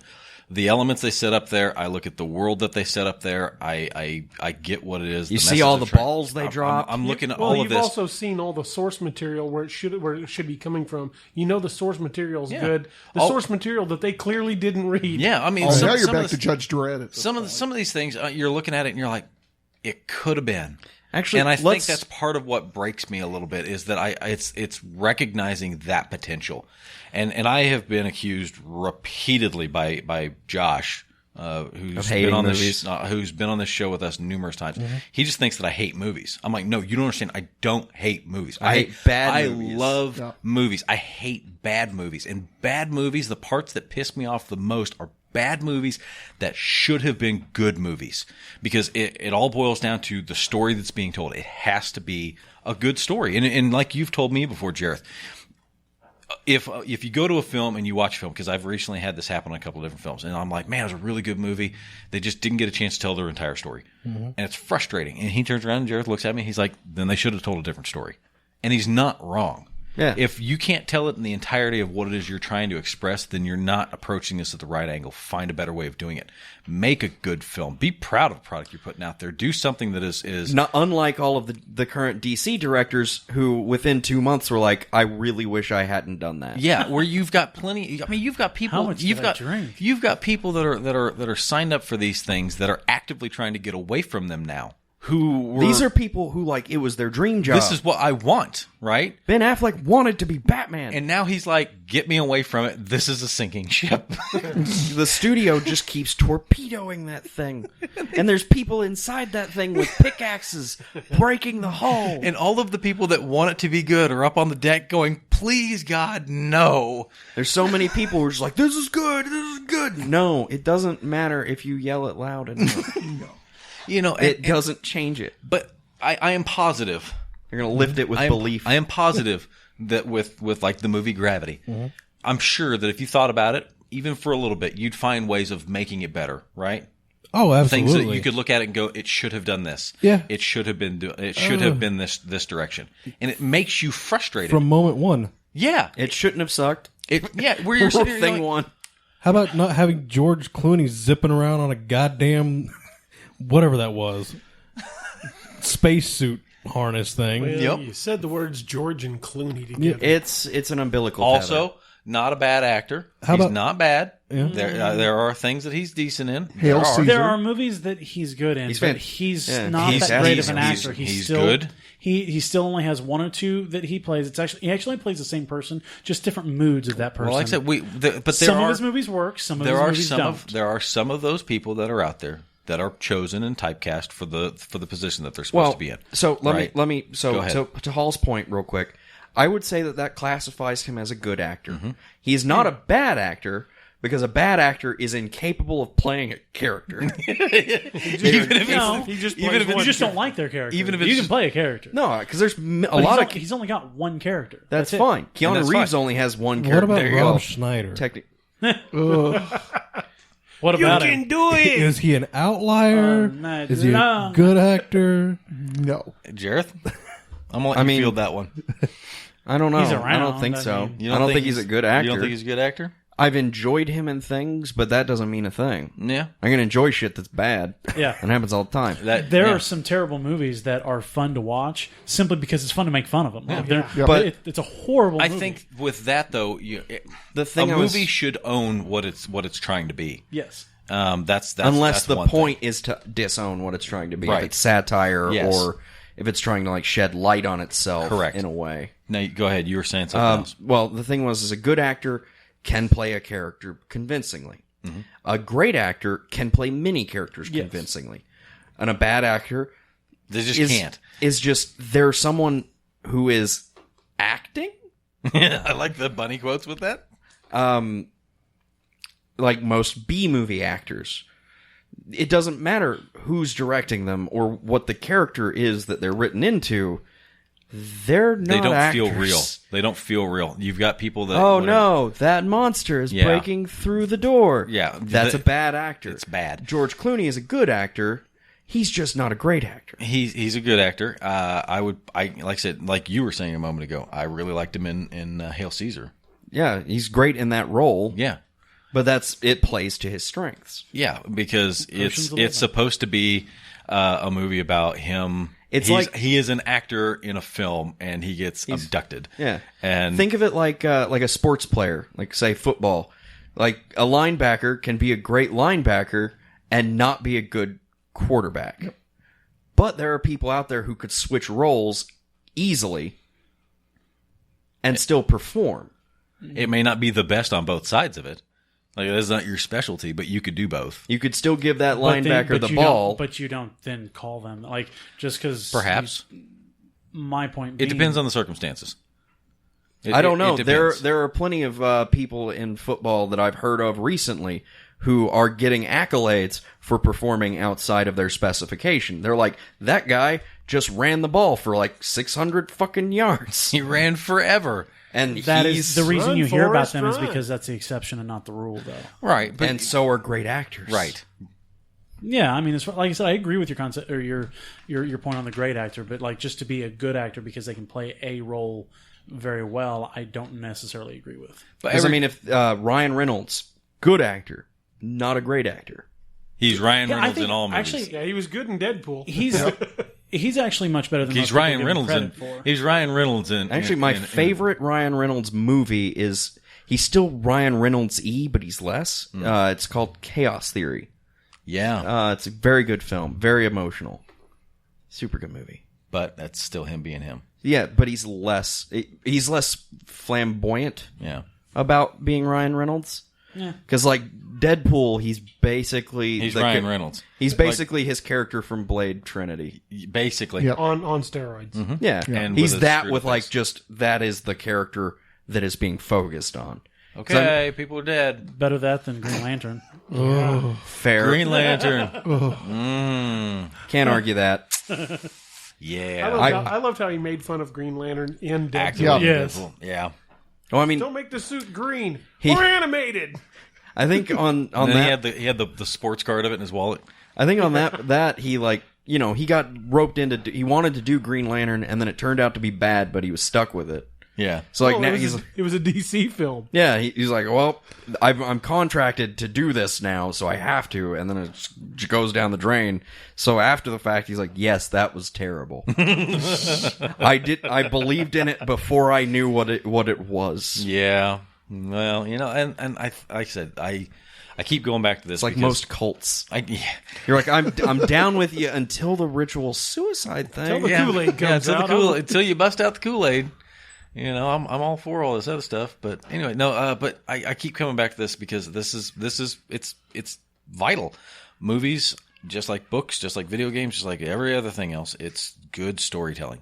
the elements they set up there. I look at the world that they set up there. I get what it is. You the see message all they're the trying- balls they I'm- drop? I'm looking at Well, all of you've this. also seen all the source material where it should be coming from. You know the source material is Yeah. good. The source material that they clearly didn't read. Yeah, I mean, Oh, now you're some back of to this- Judge Dredd. some of these things you're looking at it and you're like, it could have been. Actually, and I think that's part of what breaks me a little bit is that it's recognizing that potential, and I have been accused repeatedly by Josh, who's been on this show with us numerous times. Mm-hmm. He just thinks that I hate movies. I'm like, no, you don't understand. I don't hate movies. I hate bad movies. I love movies. I hate bad movies. And bad movies, the parts that piss me off the most are bad movies that should have been good movies, because it all boils down to the story that's being told. It has to be a good story. And like you've told me before, Jareth, if you go to a film and you watch a film, because I've recently had this happen on a couple of different films, and I'm like, man, it was a really good movie. They just didn't get a chance to tell their entire story. Mm-hmm. And it's frustrating. And he turns around and Jareth looks at me. He's like, then they should have told a different story. And he's not wrong. Yeah. If you can't tell it in the entirety of what it is you're trying to express, then you're not approaching this at the right angle. Find a better way of doing it. Make a good film. Be proud of the product you're putting out there. Do something that is not unlike all of the current DC directors who within 2 months were like, I really wish I hadn't done that. Yeah, where you've got plenty. I mean, you've got people. How much you've did I got drink? You've got people that are signed up for these things that are actively trying to get away from them now. These are people who, like, it was their dream job. This is what I want, right? Ben Affleck wanted to be Batman. And now he's like, get me away from it. This is a sinking ship. The studio just keeps torpedoing that thing. And there's people inside that thing with pickaxes breaking the hull. And all of the people that want it to be good are up on the deck going, please, God, no. There's so many people who are just like, this is good, this is good. No, it doesn't matter if you yell it loud enough. You know, it doesn't change it. But I am positive. You're going to lift it with belief. I am positive that with like the movie Gravity, I'm sure that if you thought about it, even for a little bit, you'd find ways of making it better, right? Oh, absolutely. Things that you could look at it and go, it should have done this. Yeah. It should have been this direction. And it makes you frustrated. From moment one. Yeah. It shouldn't have sucked. Where you're sitting there, thing like, one. How about not having George Clooney zipping around on a goddamn whatever that was, spacesuit harness thing? Well, you said the words George and Clooney together. It's an umbilical also, tether. not a bad actor. He's not bad. Yeah. There are things that he's decent in. Hail Caesar. There are movies that he's good in, but he's not that great of an actor. He's still good. He still only has one or two that he plays. He actually plays the same person, just different moods of that person. Well, like I said, but some of his movies work. Some of his movies don't. There are some of those people that are out there that are chosen and typecast for the position that they're supposed to be in. So let me to Hall's point real quick. I would say that classifies him as a good actor. Mm-hmm. He is not a bad actor, because a bad actor is incapable of playing a character. You just don't like their character. Even if you can play a character. No, because there's a lot of. He's only got one character. That's fine. Keanu Reeves only has one character. What about Rob Schneider? What about him? You can do it. Is he an outlier? Is he a good actor? No. Jareth? I'm gonna let you field that one. I don't know. He's around, I don't think so. I don't think he's a good actor. You don't think he's a good actor? I've enjoyed him in things, but that doesn't mean a thing. Yeah. I can enjoy shit that's bad. Yeah. It happens all the time. There are some terrible movies that are fun to watch simply because it's fun to make fun of them. But it's a horrible movie. I think with that, though, the movie should own what it's trying to be. Yes. That's unless the one point thing. is to disown what it's trying to be. Right. If it's satire Yes. or if it's trying to like shed light on itself. Correct. In a way. Now, go ahead. You were saying something else. Well, the thing was, a good actor can play a character convincingly. Mm-hmm. A great actor can play many characters convincingly. And a bad actor They just can't. Is just, they're someone who is acting? I like the bunny quotes with that. Like most B-movie actors. It doesn't matter who's directing them or what the character is that they're written into. They're not They don't actors. feel real. They don't feel real. You've got people that... Oh, no, that monster is breaking through the door. Yeah. That's a bad actor. It's bad. George Clooney is a good actor. He's just not a great actor. He's a good actor. Like I said, like you were saying a moment ago, I really liked him in Hail Caesar. Yeah, he's great in that role. Yeah. But it plays to his strengths. Yeah, because it's supposed to be a movie about him. He is an actor in a film, and he gets abducted. Yeah, and think of it like a sports player, like say football. Like a linebacker can be a great linebacker and not be a good quarterback. But there are people out there who could switch roles easily and still perform. It may not be the best on both sides of it. Like, that's not your specialty, but you could do both. You could still give that But then- linebacker but the you ball. don't- But you don't then call them like just because. Perhaps. My point. It Being, depends on the circumstances. I don't know. It There depends. are plenty of people in football that I've heard of recently who are getting accolades for performing outside of their specification. They're like, that guy just ran the ball for like 600 fucking yards. He ran forever. And That he's is the reason Run, you hear about Forrest, them is run. because that's the exception and not the rule, though. Right. But, and so are great actors. right. Yeah, I mean, it's, like I said, I agree with your concept or your point on the great actor, but like just to be a good actor because they can play a role very well, I don't necessarily agree with. But Because, I mean, if Ryan Reynolds, good actor, not a great actor. he's Ryan Yeah, I Reynolds think in all movies. actually Yeah, he was good in Deadpool. he's actually much better than He's most people Ryan give him Reynolds credit in. for. He's Ryan Reynolds in. Actually, my in- favorite Ryan Reynolds movie is, he's still Ryan Reynolds-y, but he's less. It's called Chaos Theory. Yeah, It's a very good film, very emotional. Super good movie. but that's still him being him. Yeah, but he's less flamboyant Yeah. about being Ryan Reynolds. Yeah. Because, like, Deadpool, he's basically... He's Ryan Reynolds. He's basically his character from Blade Trinity. Basically. Yep. on steroids. Yeah. And He's with a that screwed with, like, face. just... That is the character that is being focused on. Okay, people are dead. Better that than Green Lantern. Fair. Green Lantern. Can't argue that. Yeah. I loved how he made fun of Green Lantern in Deadpool. Actively Yeah. Yes. Deadpool. Yeah. Oh, I mean, Don't make the suit green He- or animated. I think on And that... then he had the sports card of it in his wallet. I think on that he, like, you know, he got roped into... He wanted to do Green Lantern, and then it turned out to be bad, but he was stuck with it. Yeah. So, like, Oh, now it was a DC film. Yeah, he's like, well, I'm contracted to do this now, so I have to, and then it just goes down the drain. So after the fact, he's like, yes, that was terrible. I believed in it before I knew what it was. Yeah. Well, you know, and I said I keep going back to this. It's like because most cults. yeah. You're like, I'm down with you until the ritual suicide thing. the Kool-Aid comes out. Until you bust out the Kool-Aid. You know, I'm all for all this other stuff, but anyway, no. But I keep coming back to this because this is it's vital. Movies, just like books, just like video games, just like every other thing else, it's good storytelling,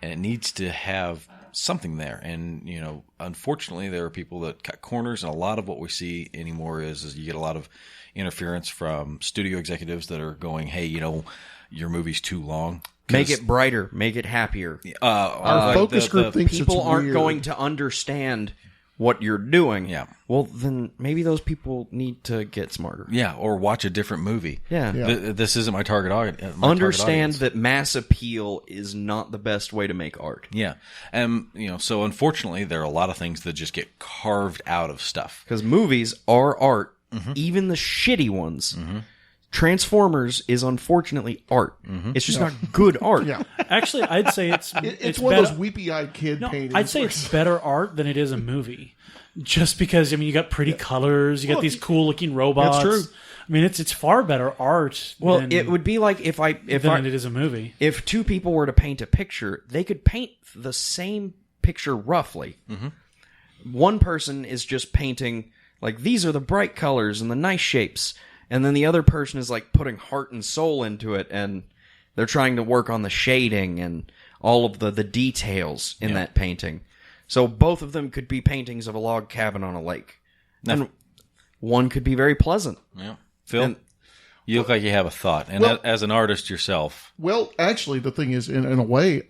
and it needs to have something there. And you know, unfortunately, there are people that cut corners, and a lot of what we see anymore is you get a lot of interference from studio executives that are going, "Hey, you know, your movie's too long." Make it brighter. Make it happier. Our focus group thinks People it's aren't weird. going to understand what you're doing. Yeah. Well, then maybe those people need to get smarter. Yeah, or watch a different movie. Yeah. This isn't my target audience. Understand that mass appeal is not the best way to make art. Yeah, and you know, so unfortunately, there are a lot of things that just get carved out of stuff. Because movies are art, Mm-hmm. even the shitty ones. Transformers is unfortunately art. It's just not good art. Yeah. Actually, I'd say it's It's one better, of those weepy-eyed kid No, paintings. I'd say it's better art than it is a movie. Just because, I mean, you got pretty colors, you got these cool looking robots. That's true. I mean, it's far better art Well, than, it would be like if than it is a movie. if two people were to paint a picture, they could paint the same picture roughly. One person is just painting, like, these are the bright colors and the nice shapes. And then the other person is, like, putting heart and soul into it, and they're trying to work on the shading and all of the details in that painting. So both of them could be paintings of a log cabin on a lake. And one could be very pleasant. Yeah, Phil, And- you look like you have a thought, and Well- as an artist yourself, Well, actually, the thing is, in a way,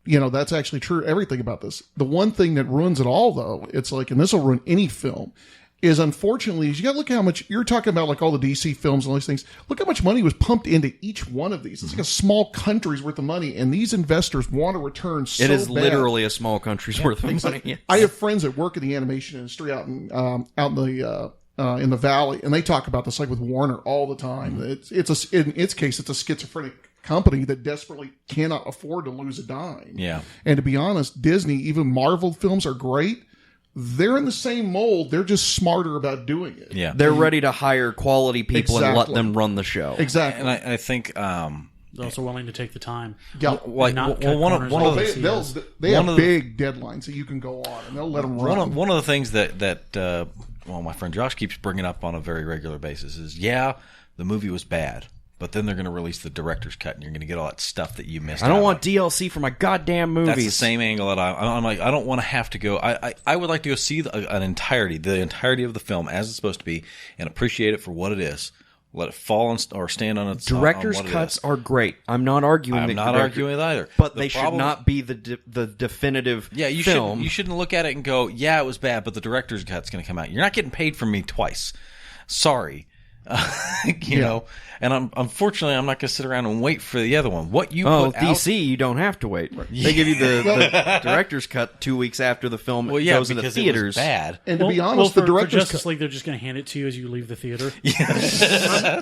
you know, that's actually true. Everything about this. The one thing that ruins it all, though, it's like, and this will ruin any film, is unfortunately, you got to look at how much you're talking about, like all the DC films and all these things. Look how much money was pumped into each one of these. It's like a small country's worth of money, and these investors want to return so It is bad. literally a small country's worth of money. Yeah. I have friends that work in the animation industry out in the valley, and they talk about this like with Warner all the time. In its case, it's a schizophrenic company that desperately cannot afford to lose a dime. Yeah. And to be honest, Disney, even Marvel films are great. They're in the same mold. They're just smarter about doing it. yeah, They're ready to hire quality people and let Exactly. them run the show. Exactly. and I think They're also willing to take the time. Yeah. Like, not well, cut one corners of like the, DC does. They have One of the- big deadlines that you can go on, and they'll let them run. one of the things that my friend Josh keeps bringing up on a very regular basis is, the movie was bad, but then they're going to release the director's cut, and you're going to get all that stuff that you missed. I don't out want on. DLC for my goddamn movies. That's the same angle that I'm like, I don't want to have to go. I would like to go see the entirety of the film as it's supposed to be, and appreciate it for what it is. Let it fall or stand on its Director's on what cuts it is. are great. I'm not arguing. I'm not arguing it either. But The they should problem- not be the definitive you film. You shouldn't look at it and go, yeah, it was bad, but the director's cut's going to come out. You're not getting paid from me twice. Sorry. You know, and unfortunately, I'm not going to sit around and wait for the other one. What you put DC, you don't have to wait. They give you the director's cut 2 weeks after the film goes into because theaters. it was bad. And to be honest, for the director's Justice League, they're just going to hand it to you as you leave the theater.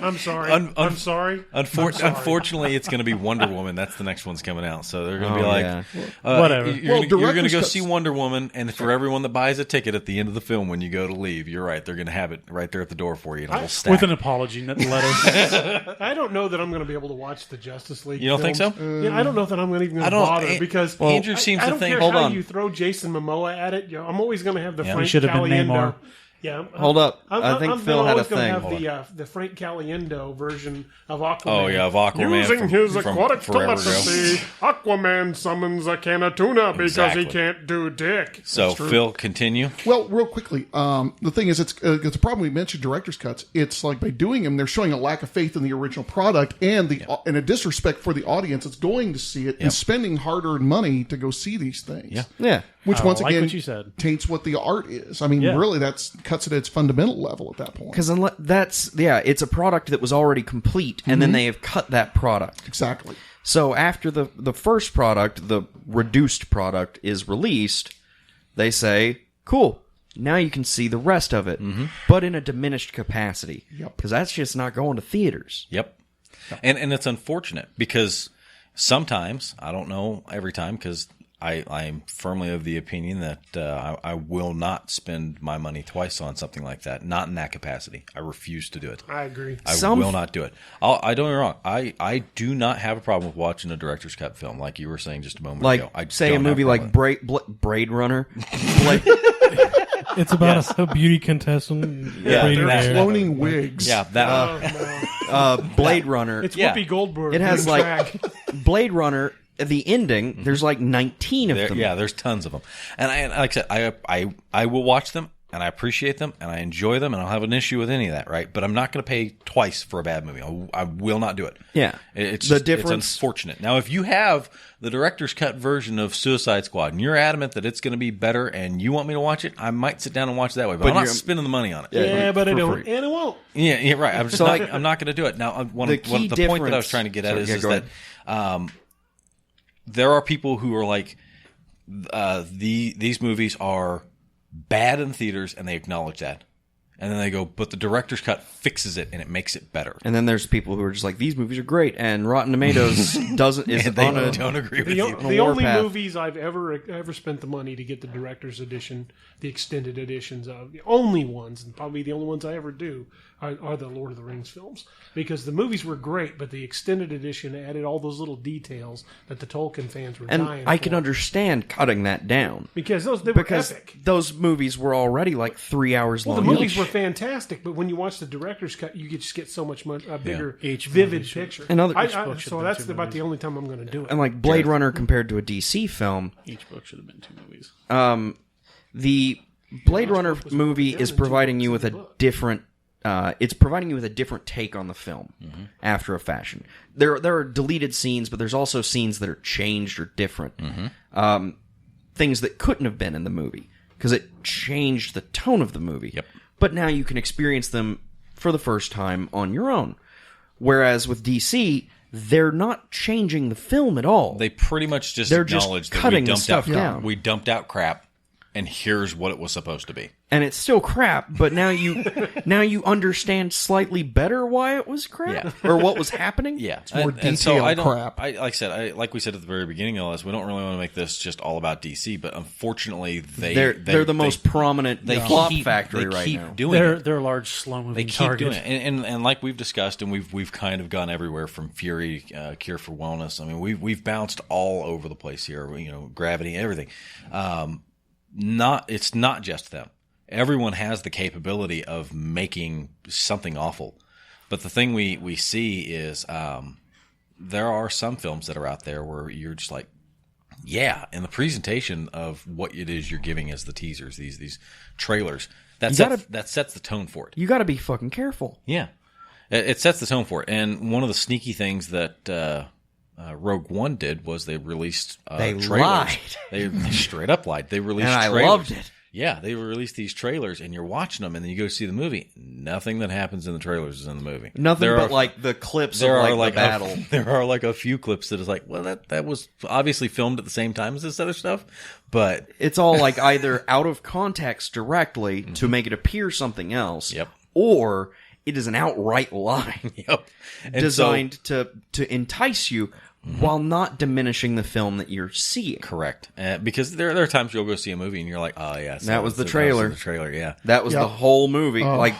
I'm sorry. I'm sorry. Unfortunately, it's going to be Wonder Woman. That's the next one's coming out. So they're going to be like, yeah. Whatever. You're going to director's go cuts- see Wonder Woman, and for everyone that buys a ticket at the end of the film when you go to leave, you're right. They're going to have it right there at the door for you in a little stack. With an apology letter. I don't know that I'm going to be able to watch the Justice League. You don't think films. so? Yeah, I don't know that I'm even going I to don't- bother An- because Andrew seems I to don't think- care hold how on. you throw Jason Momoa at it. I'm always going to have the Frank He should have been Caliendo. Neymar. Yeah, Hold up. I think Phil had a always gonna thing. have the Frank Caliendo version of Aquaman. Oh, yeah, of Aquaman Using from- his from aquatic forever ago. telepathy, Aquaman summons a can of tuna because Exactly. he can't do dick. So, Phil, continue. Well, real quickly, the thing is, it's a problem. We mentioned director's cuts. It's like by doing them, they're showing a lack of faith in the original product and and a disrespect for the audience that's going to see it and spending hard-earned money to go see these things. Yeah. Yeah. Which I once like again what you said. taints what the art is. I mean, Yeah. really, that's cuts it at its fundamental level at that point. Because it's a product that was already complete, and then they have cut that product. Exactly. So after the first product, the reduced product, is released, they say, cool, now you can see the rest of it, but in a diminished capacity. Yep. Because that's just not going to theaters. Yep. And it's unfortunate because sometimes, I don't know every time, because I am firmly of the opinion that I will not spend my money twice on something like that. Not in that capacity. I refuse to do it. I agree. I will not do it. I don't get me wrong. I do not have a problem with watching a director's cut film, like you were saying just a moment Like, ago. I say don't a movie have like problem with Braid Runner. Blade, It's about a beauty contestant. Yeah, braiding they're hair. Cloning wigs. it. Yeah, that. Blade Runner. It's Yeah. Whoopi Goldberg. It has doing like drag. Blade Runner. The ending, there's like 19 of them. Yeah, there's tons of them. And like I said, I will watch them, and I appreciate them, and I enjoy them, and I don't have an issue with any of that, right? But I'm not going to pay twice for a bad movie. I will not do it. Yeah. It's The just, difference- it's unfortunate. Now, if you have the director's cut version of Suicide Squad, and you're adamant that it's going to be better, and you want me to watch it, I might sit down and watch it that way. But I'm not you're- spending the money on it. Yeah, but I for don't, free. and it won't. Yeah, right. I'm just So, not, like, I'm not going to do it. Now, the key point that I was difference- trying to get at Sorry, is yeah, go that there are people who are like, these movies are bad in theaters, and they acknowledge that. And then they go, but the director's cut fixes it, and it makes it better. And then there's people who are just like, these movies are great, and Rotten Tomatoes is And they on a don't agree with The, you. the only warpath. movies I've ever spent the money to get the director's edition, the extended editions of, the only ones, and probably the only ones I ever do, are the Lord of the Rings films. Because the movies were great, but the extended edition added all those little details that the Tolkien fans were And dying I for. can understand cutting that down. Because they were Because epic. those movies were already like 3 hours Well, long. the movies each. were fantastic, but when you watch the director's cut, you just get so much a bigger, Each vivid movie should- picture. And other- I- each book should so have that's been two about movies. the only time I'm going to do it. And like Blade Runner compared to a DC film, Each book should have been 2 movies. the Blade Runner movie is providing you with a different. It's providing you with a different take on the film after a fashion. There are deleted scenes, but there's also scenes that are changed or different. Things that couldn't have been in the movie because it changed the tone of the movie. Yep. But now you can experience them for the first time on your own. Whereas with DC, they're not changing the film at all. They pretty much just They're just acknowledge that cutting we the dumped stuff out down. we dumped out crap, and here's what it was supposed to be. and it's still crap, but now you understand slightly better why it was crap or what was happening. Yeah, It's more and so detailed I don't, crap. like we said at the very beginning of this, we don't really want to make this just all about DC, but unfortunately They're the most prominent flop factory they right keep now. doing it. They're a large slow moving They keep target. doing it, and like we've discussed, and we've kind of gone everywhere from Fury, Cure for Wellness. I mean, we've bounced all over the place here. Gravity, everything. It's not just them. Everyone has the capability of making something awful, but the thing we see is there are some films that are out there where you're just like, yeah, and the presentation of what it is you're giving as the teasers, these trailers, that sets the tone for it. You got to be fucking careful. Yeah, it sets the tone for it. And one of the sneaky things that Rogue One did was they released They trailers. lied. They straight up lied. They released And I trailers. loved it. Yeah, they released these trailers, and you're watching them, and then you go see the movie. Nothing that happens in the trailers is in the movie. Nothing There but are- like the clips there of are like the battle. there are like a few clips that is like, well, that was obviously filmed at the same time as this other stuff, but It's all like either out of context directly to make it appear something else, Yep. or it is an outright lie yep, and designed to entice you while not diminishing the film that you're seeing. correct, because there are times you'll go see a movie and you're like, oh yeah, so That was the that trailer. the trailer, yeah. That was Yep. the whole movie. Oh. Like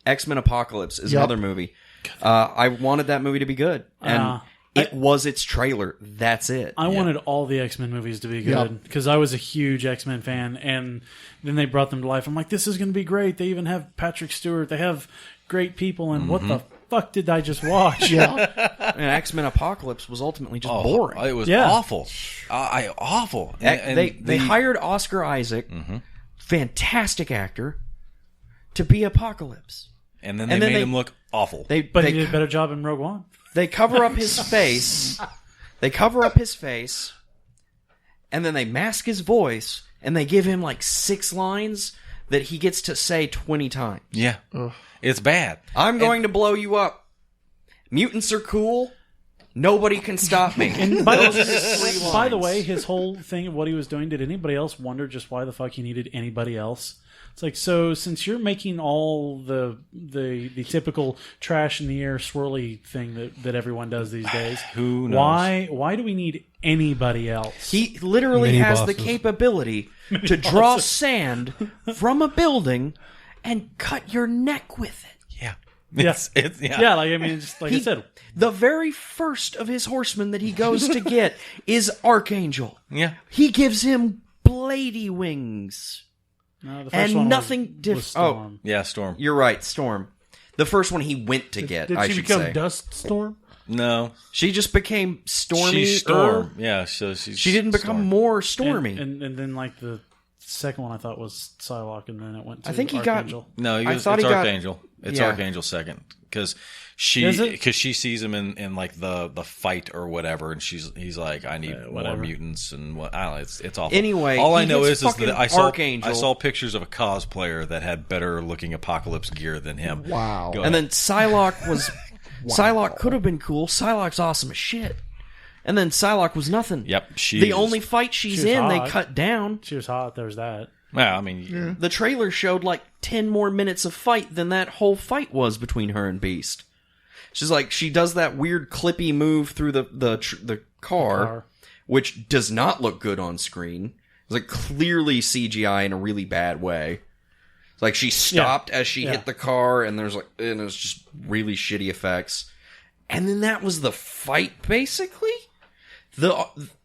X-Men Apocalypse is Yep. another movie. I wanted that movie to be good, and it was its trailer. That's it. I wanted all the X-Men movies to be good because I was a huge X-Men fan, and then they brought them to life. I'm like, this is going to be great. They even have Patrick Stewart. They have great people, and what the fuck did I just watch? And X-Men Apocalypse was ultimately just boring. It was Yeah. awful. Awful. And They hired Oscar Isaac, fantastic actor, to be Apocalypse. and then they made him look awful. But he did a better job in Rogue One. They cover up his face. They cover up his face, and then they mask his voice, and they give him like 6 lines that he gets to say 20 times. Yeah, it's bad. I'm going to blow you up. Mutants are cool. Nobody can stop me. By Those are his 3 lines. By the way, his whole thing of what he was doing, did anybody else wonder just why the fuck he needed anybody else? It's like, so since you're making all the typical trash in the air swirly thing that everyone does these days, Who knows? why do we need anybody else? He literally Mini has the bosses. capability to draw sand from a building and cut your neck with it. Yeah, Yeah. it's yeah, like I mean, just like I said, The very first of his horsemen that he goes to get is Archangel. Yeah. He gives him bladey wings. no, the first And one nothing was diff- Storm. Yeah, Storm. You're right, Storm. The first one he went to get, Did I she should become say. Dust Storm? No, She just became Stormy. she's Storm. Yeah, so she's She didn't become Storm. more Stormy. And then like the second one I thought was Psylocke, and then it went to I think he got- Archangel. No, I it's thought he got- Archangel. It's Yeah. Archangel second because Is it? she sees him in like the fight or whatever, and he's like, I need more whatever. mutants and what I don't know. It's awful. Anyway, all I he know gets is fucking that I Archangel. saw pictures of a cosplayer that had better looking Apocalypse gear than him. Wow. Go And ahead. then Psylocke was... Psylocke could have been cool. Psylocke's awesome as shit. And then Psylocke was nothing. Yep, she The is- only fight she's she was in, they hot. cut down. She was hot. There's that. well, I mean, The trailer showed like 10 more minutes of fight than that whole fight was between her and Beast. She's like, she does that weird clippy move through the car, which does not look good on screen. It's like clearly CGI in a really bad way. It's like she stopped as she hit the car, and there's and it was just really shitty effects. And then that was the fight, basically.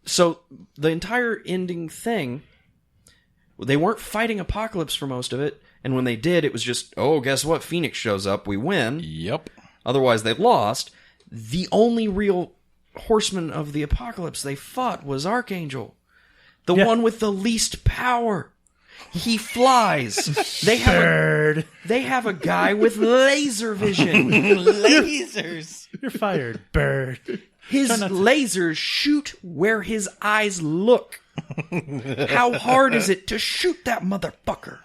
So the entire ending thing, they weren't fighting Apocalypse for most of it, and when they did, it was just, oh, guess what? Phoenix shows up, we win. yep. Otherwise, they lost. The only real horseman of the Apocalypse they fought was Archangel, the one with the least power. He flies. They have a guy with laser vision. Lasers. You're fired, bird. His lasers shoot where his eyes look. How hard is it to shoot that motherfucker?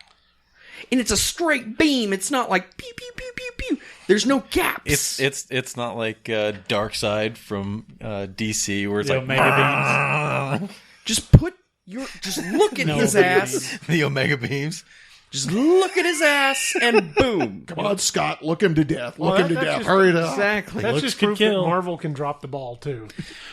And it's a straight beam. It's not like pew pew pew pew pew. There's no gaps. It's not like Darkseid from DC where it's The like Omega beams. Just look at his Omega ass. the Omega beams. Just look at his ass and boom. Come on, Scott, look him to death. Well, Look him to that's death. just- Hurry it up. Exactly. That's Looks just could proof kill. that Marvel can drop the ball too.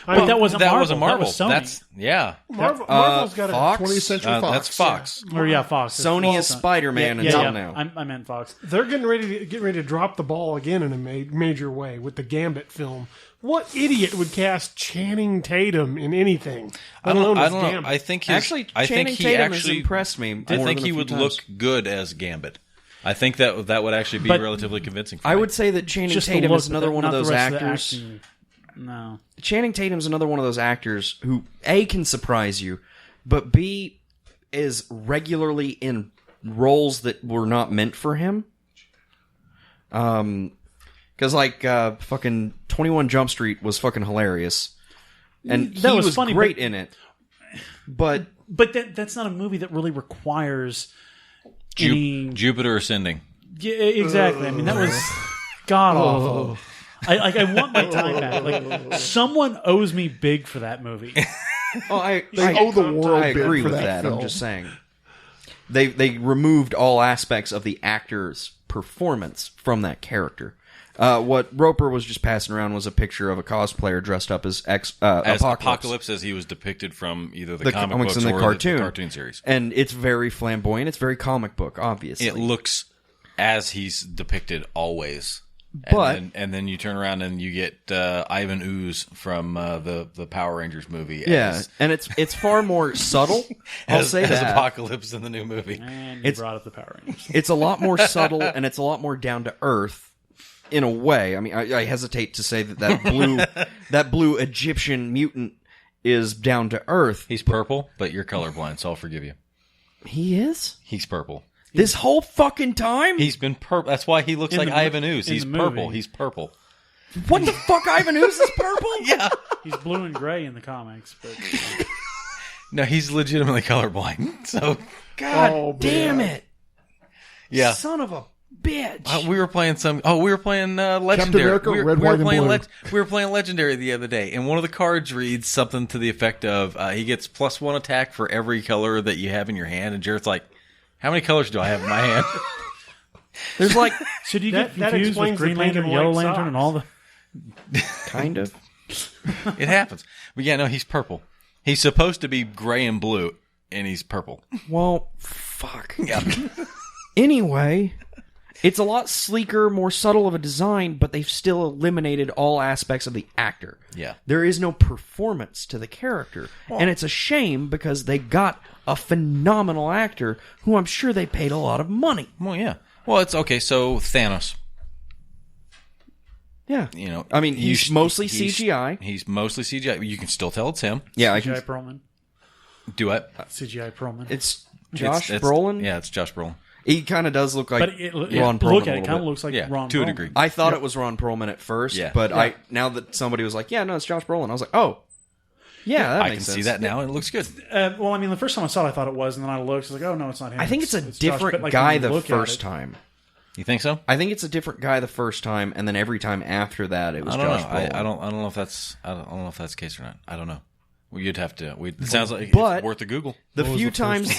But that wasn't that Marvel. wasn't Marvel. That was Sony. That's Marvel's got Fox? 20th Century Fox. That's Fox. Or yeah, Fox. Sony is Well, Spider-Man until now. I meant Fox. They're getting ready to drop the ball again in a major way with the Gambit film. What idiot would cast Channing Tatum in anything? I don't know. Gambit? I think Actually, I think Channing he Tatum has actually impressed me. I more think than he a few would times. look good as Gambit. I think that would actually be But relatively convincing. For I me. would say that Channing Just the Tatum look, is another but one of not the those rest of the actors. acting. No. Channing Tatum's another one of those actors who A, can surprise you, but B, is regularly in roles that were not meant for him. Because fucking 21 Jump Street was fucking hilarious, and That he was was funny, great but- in it. But But that's not a movie that really requires any... Jupiter Ascending. Yeah, exactly. I mean, that was god awful. I want my time back. Like, someone owes me big for that movie. I owe the world I big agree for with that that. I'm film. just saying they removed all aspects of the actor's performance from that character. What Roper was just passing around was a picture of a cosplayer dressed up as As Apocalypse as he was depicted from either the comic comics books and the or cartoon. the cartoon series. And it's very flamboyant. It's very comic book, obviously. It looks as he's depicted always. But- and then you turn around and you get Ivan Ooze from the Power Rangers movie. yeah, as, and it's far more subtle. I'll say as that. Apocalypse in the new movie. And you brought up the Power Rangers. It's a lot more subtle and it's a lot more down to earth in a way. I mean, I hesitate to say that blue Egyptian mutant is down to earth. He's purple, but you're colorblind, so I'll forgive you. He is? He's purple. This whole fucking time? He's been purple. That's why he looks In like the mo- Ivan Ooze. in He's the purple. movie. He's purple. What the fuck? Ivan Ooze is purple? Yeah. He's blue and gray in the comics, but No, he's legitimately colorblind. So, God Oh, damn man. it. yeah. Son of a bitch. We were playing Legendary. America, we were Red, White, and playing Blue. we were playing Legendary the other day, and one of the cards reads something to the effect of he gets +1 attack for every color that you have in your hand. And Jared's like, how many colors do I have in my hand? There's like, should you That- get that confused with explains the Green pink Lantern, and Yellow white Lantern, socks. and all the... kind of. It happens. But yeah, no, he's purple. He's supposed to be gray and blue, and he's purple. Well, fuck. Yeah. Anyway, it's a lot sleeker, more subtle of a design, but they've still eliminated all aspects of the actor. Yeah. There is no performance to the character. And it's a shame because they got a phenomenal actor who I'm sure they paid a lot of money. Well, yeah. Well, it's okay. So Thanos, Yeah. you know, I mean, he's mostly CGI. He's mostly CGI. You can still tell it's him. Yeah, I CGI can. Perlman. Do it. CGI Perlman. It's Josh It's- Brolin. Yeah, it's Josh Brolin. He kind of does look like but it, yeah, Ron Perlman. look a at it, little kind of bit. looks like Yeah, Ron to a Perlman. degree. I thought it was Ron Perlman at first, Yeah. but now that somebody was like, "Yeah, no, it's Josh Brolin," I was like, "Oh, yeah, that I makes can sense." see that now, and it looks good. Well, I mean, the first time I saw it, I thought it was, and then I looked, I was like, oh, no, it's not him. I think it's a Josh. different But, like, guy when you the look at first it- time. You think so? I think it's a different guy the first time, and then every time after that, it was I don't Josh know. Brolin. I don't know if that's. I don't know if that's the case or not. I don't know. Well, you'd have to. It sounds like But- it's worth a Google. The few times,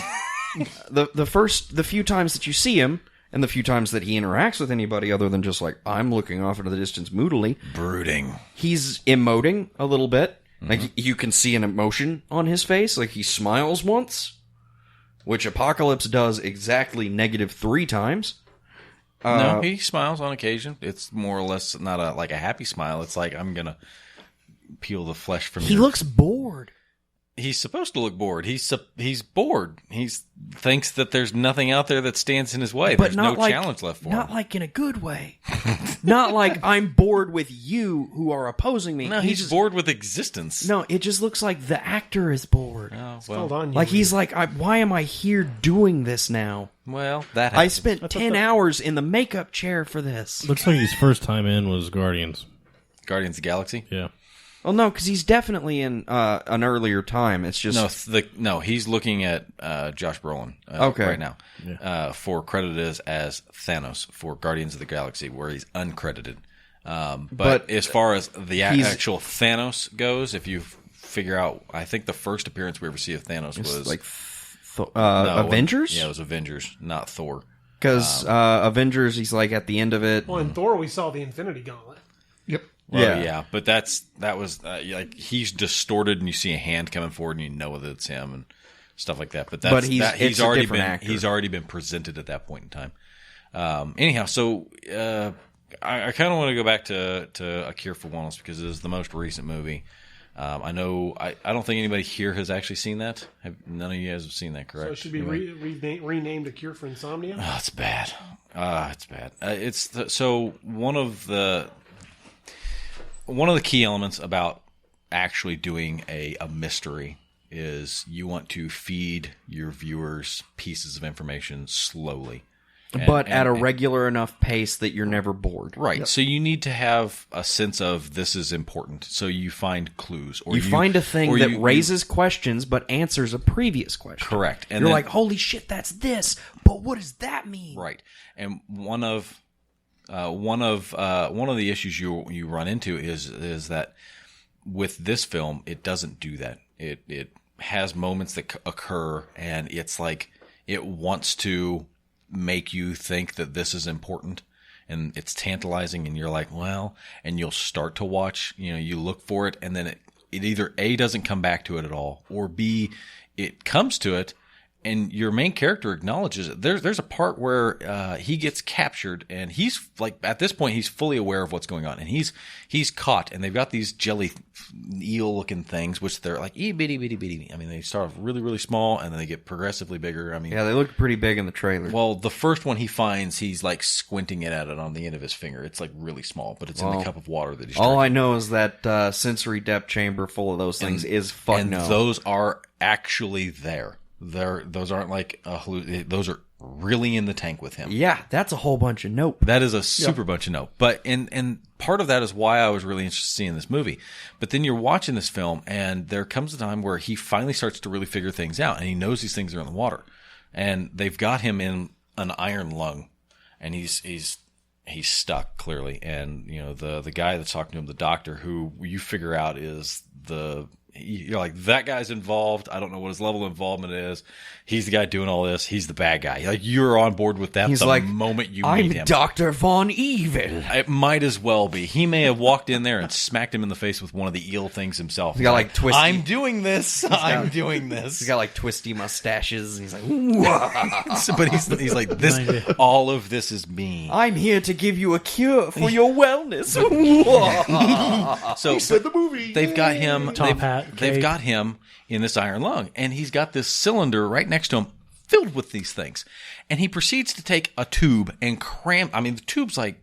the few times that you see him, and the few times that he interacts with anybody other than just like I'm looking off into the distance moodily, Brooding. he's emoting a little bit. Like you can see an emotion on his face. Like he smiles once, which Apocalypse does exactly -3 times. No, he smiles on occasion. It's more or less not like a happy smile. It's like I'm gonna peel the flesh from. He looks bored. He's supposed to look bored. He's bored. He thinks that there's nothing out there that stands in his way. But There's not no like, challenge left for not him. like in a good way. Not like I'm bored with you who are opposing me. No, he's bored with existence. No, it just looks like the actor is bored. Oh, Hold well, on, Like he's like, why am I here doing this now? that I happens. spent 10 hours in the makeup chair for this. Looks like his first time in was Guardians. Guardians of the Galaxy. Yeah. Well, no, because he's definitely in an earlier time. It's just No, he's looking at Josh Brolin Okay. right now for credited as Thanos for Guardians of the Galaxy, where he's uncredited. But as far as the actual Thanos goes, if you figure out, I think the first appearance we ever see of Thanos was like Avengers? Yeah, it was Avengers, not Thor. Because Avengers, he's like at the end of it. Well, in Thor, we saw the Infinity Gauntlet. Yep. Well, yeah, but that was like he's distorted, and you see a hand coming forward, and you know that it's him and stuff like that. But he's already been presented at that point in time. Anyhow, so I kind of want to go back to A Cure for Wellness because it is the most recent movie. I know I don't think anybody here has actually seen that. None of you guys have seen that, correct? So it should be renamed A Cure for Insomnia? Oh, it's bad. It's bad. So one of the key elements about actually doing a mystery is you want to feed your viewers pieces of information slowly. But at a regular enough pace that you're never bored. Right. Yep. So you need to have a sense of this is important. So you find clues. Or you find a thing that raises questions but answers a previous question. Correct. And you're like, holy shit, that's this. But what does that mean? Right. And one of the issues you run into is that with this film, it doesn't do that. It has moments that occur, and it's like it wants to make you think that this is important, and it's tantalizing, and you're like, well, and you'll start to watch, you look for it, and then it either A, doesn't come back to it at all, or B, it comes to it, and your main character acknowledges it. There's a part where he gets captured, and he's like, at this point, he's fully aware of what's going on, and he's caught, and they've got these jelly eel-looking things, which they're like bitty bitty. I mean, they start off really really small, and then they get progressively bigger. I mean, yeah, they look pretty big in the trailer. Well, the first one he finds, he's like squinting at it on the end of his finger. It's like really small, but it's in the cup of water that he's drinking. All I know is that sensory depth chamber full of those things is fun. And those are actually there. Those aren't like those are really in the tank with him. Yeah, that's a whole bunch of nope. That is a super bunch of nope. But and part of that is why I was really interested in this movie. But then you're watching this film, and there comes a time where he finally starts to really figure things out, and he knows these things are in the water, and they've got him in an iron lung, and he's stuck clearly. And the guy that's talking to him, the doctor, who you figure out is you're like, that guy's involved. I don't know what his level of involvement is. He's the guy doing all this. He's the bad guy. Like, you're on board with that. He's the moment you meet him. I'm Dr. Von Evil. It might as well be. He may have walked in there and smacked him in the face with one of the eel things himself. He's got like twisty. I'm doing this. I'm doing this. He's got like twisty mustaches, and he's like, whoa. But he's like, this. All of this is me. I'm here to give you a cure for your wellness. So he said the movie. They've got him. Top hat. They've got him in this iron lung, and he's got this cylinder right next to him filled with these things. And he proceeds to take a tube and cram. I mean, the tube's like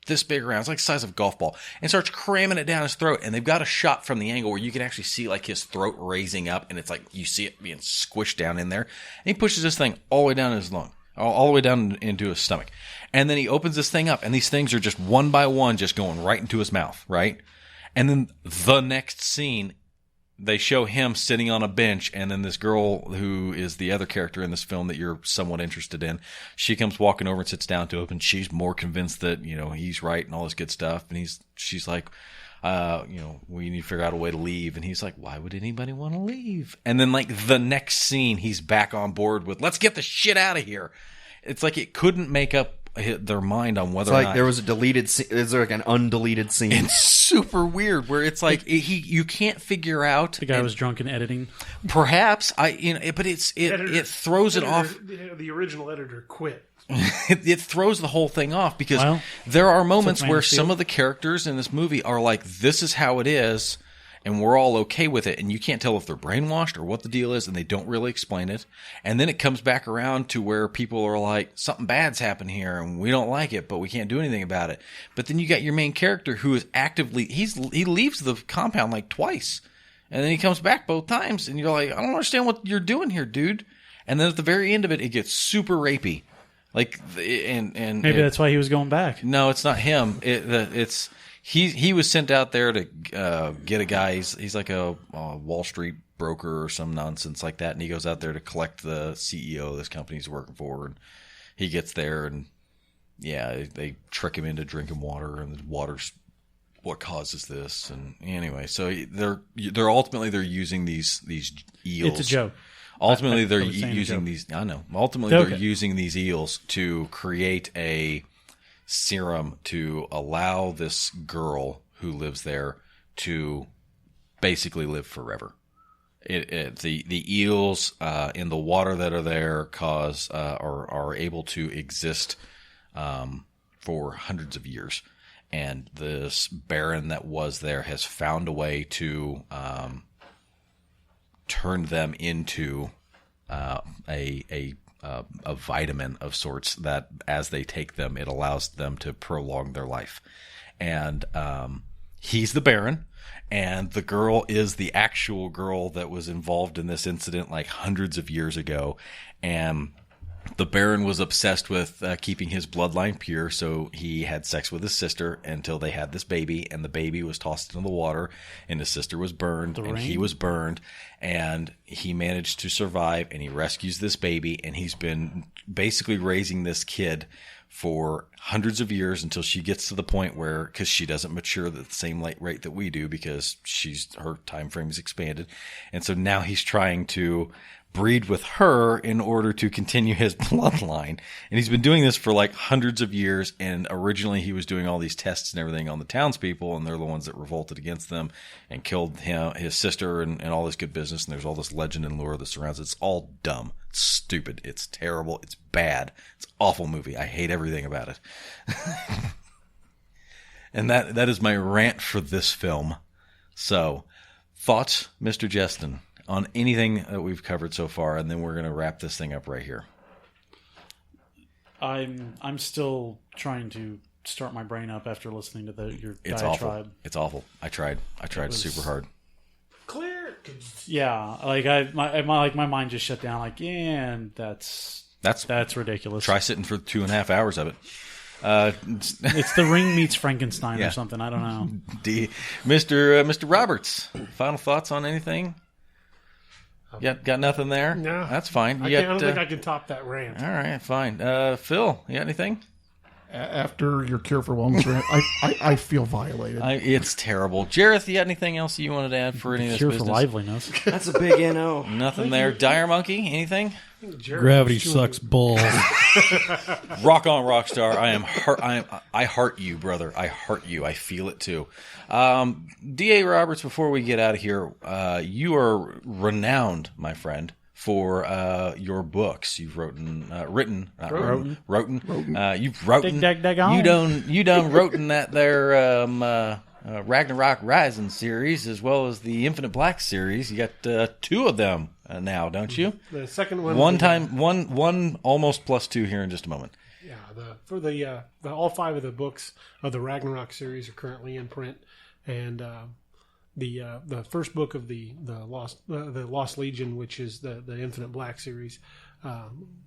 this big around. It's like the size of a golf ball, and starts cramming it down his throat. And they've got a shot from the angle where you can actually see like his throat raising up, and it's like you see it being squished down in there. And he pushes this thing all the way down his lung, all the way down into his stomach. And then he opens this thing up, and these things are just one by one just going right into his mouth, right? And then the next scene, they show him sitting on a bench, and then this girl who is the other character in this film that you're somewhat interested in, she comes walking over and sits down to him, and she's more convinced that, he's right and all this good stuff. And she's like, we need to figure out a way to leave. And he's like, why would anybody want to leave? And then like the next scene, he's back on board with, let's get the shit out of here. It's like it couldn't make up their mind on whether or not there was a deleted scene. Is there like an undeleted scene? It's super weird where it's like you can't figure out. The guy was drunk in editing. Perhaps but it throws it off. The original editor quit. It throws the whole thing off because there are moments where some of the characters in this movie are like, this is how it is, and we're all okay with it, and you can't tell if they're brainwashed or what the deal is, and they don't really explain it. And then it comes back around to where people are like, something bad's happened here, and we don't like it, but we can't do anything about it. But then you got your main character who is actively, he leaves the compound like twice, and then he comes back both times, and you're like, I don't understand what you're doing here, dude. And then at the very end of it, it gets super rapey. Like, and maybe that's why he was going back. No, it's not him. He was sent out there to get a guy. He's like a Wall Street broker or some nonsense like that, and he goes out there to collect the CEO of this company he's working for. And he gets there, and they trick him into drinking water, and the water's what causes this. And anyway, so they're ultimately using these eels. It's a joke. Ultimately, they're I was saying a using joke. these. I know. Ultimately, Okay. they're using these eels to create a serum to allow this girl who lives there to basically live forever. The eels in the water that are there are able to exist for hundreds of years, and this baron that was there has found a way to turn them into a vitamin of sorts that, as they take them, it allows them to prolong their life. And he's the baron. And the girl is the actual girl that was involved in this incident like hundreds of years ago. And the Baron was obsessed with keeping his bloodline pure, so he had sex with his sister until they had this baby, and the baby was tossed into the water, and his sister was burned, and he was burned, and he managed to survive, and he rescues this baby, and he's been basically raising this kid for hundreds of years until she gets to the point where, because she doesn't mature at the same rate that we do, because her time frame is expanded, and so now he's trying to breed with her in order to continue his bloodline. And he's been doing this for like hundreds of years. And originally he was doing all these tests and everything on the townspeople, and they're the ones that revolted against them and killed his sister and all this good business. And there's all this legend and lore that surrounds it. It's all dumb. It's stupid. It's terrible. It's bad. It's an awful movie. I hate everything about it. And that is my rant for this film. So, thoughts, Mr. Justin, on anything that we've covered so far, and then we're going to wrap this thing up right here. I'm still trying to start my brain up after listening to your It's diatribe. awful. It's awful. I tried super hard. Clear. Yeah, like my mind just shut down. Like, yeah, and that's ridiculous. Try sitting for 2.5 hours of it. It's The Ring meets Frankenstein Yeah. or something. I don't know. Mr. Roberts, final thoughts on anything? Got nothing there? No. That's fine. I don't think I can top that rant. All right, fine. Phil, you got anything? After your Cure for Wellness rant, I feel violated. It's terrible. Jareth, you got anything else you wanted to add for any of this Cure business? for liveliness. That's a big NO. Nothing there. Dire Monkey, anything? Gravity sucks balls. Rock on, Rockstar. I heart you, brother. I heart you. I feel it too. D.A. Roberts, before we get out of here, you are renowned, my friend, for your books. You've written. You've written. You done written that there Ragnarok Rising series, as well as the Infinite Black series. You got 2 of them now, don't you? The second one. One almost plus 2 here in just a moment. Yeah, all 5 of the books of the Ragnarok series are currently in print, and the first book of the Lost Legion, which is the Infinite Black series.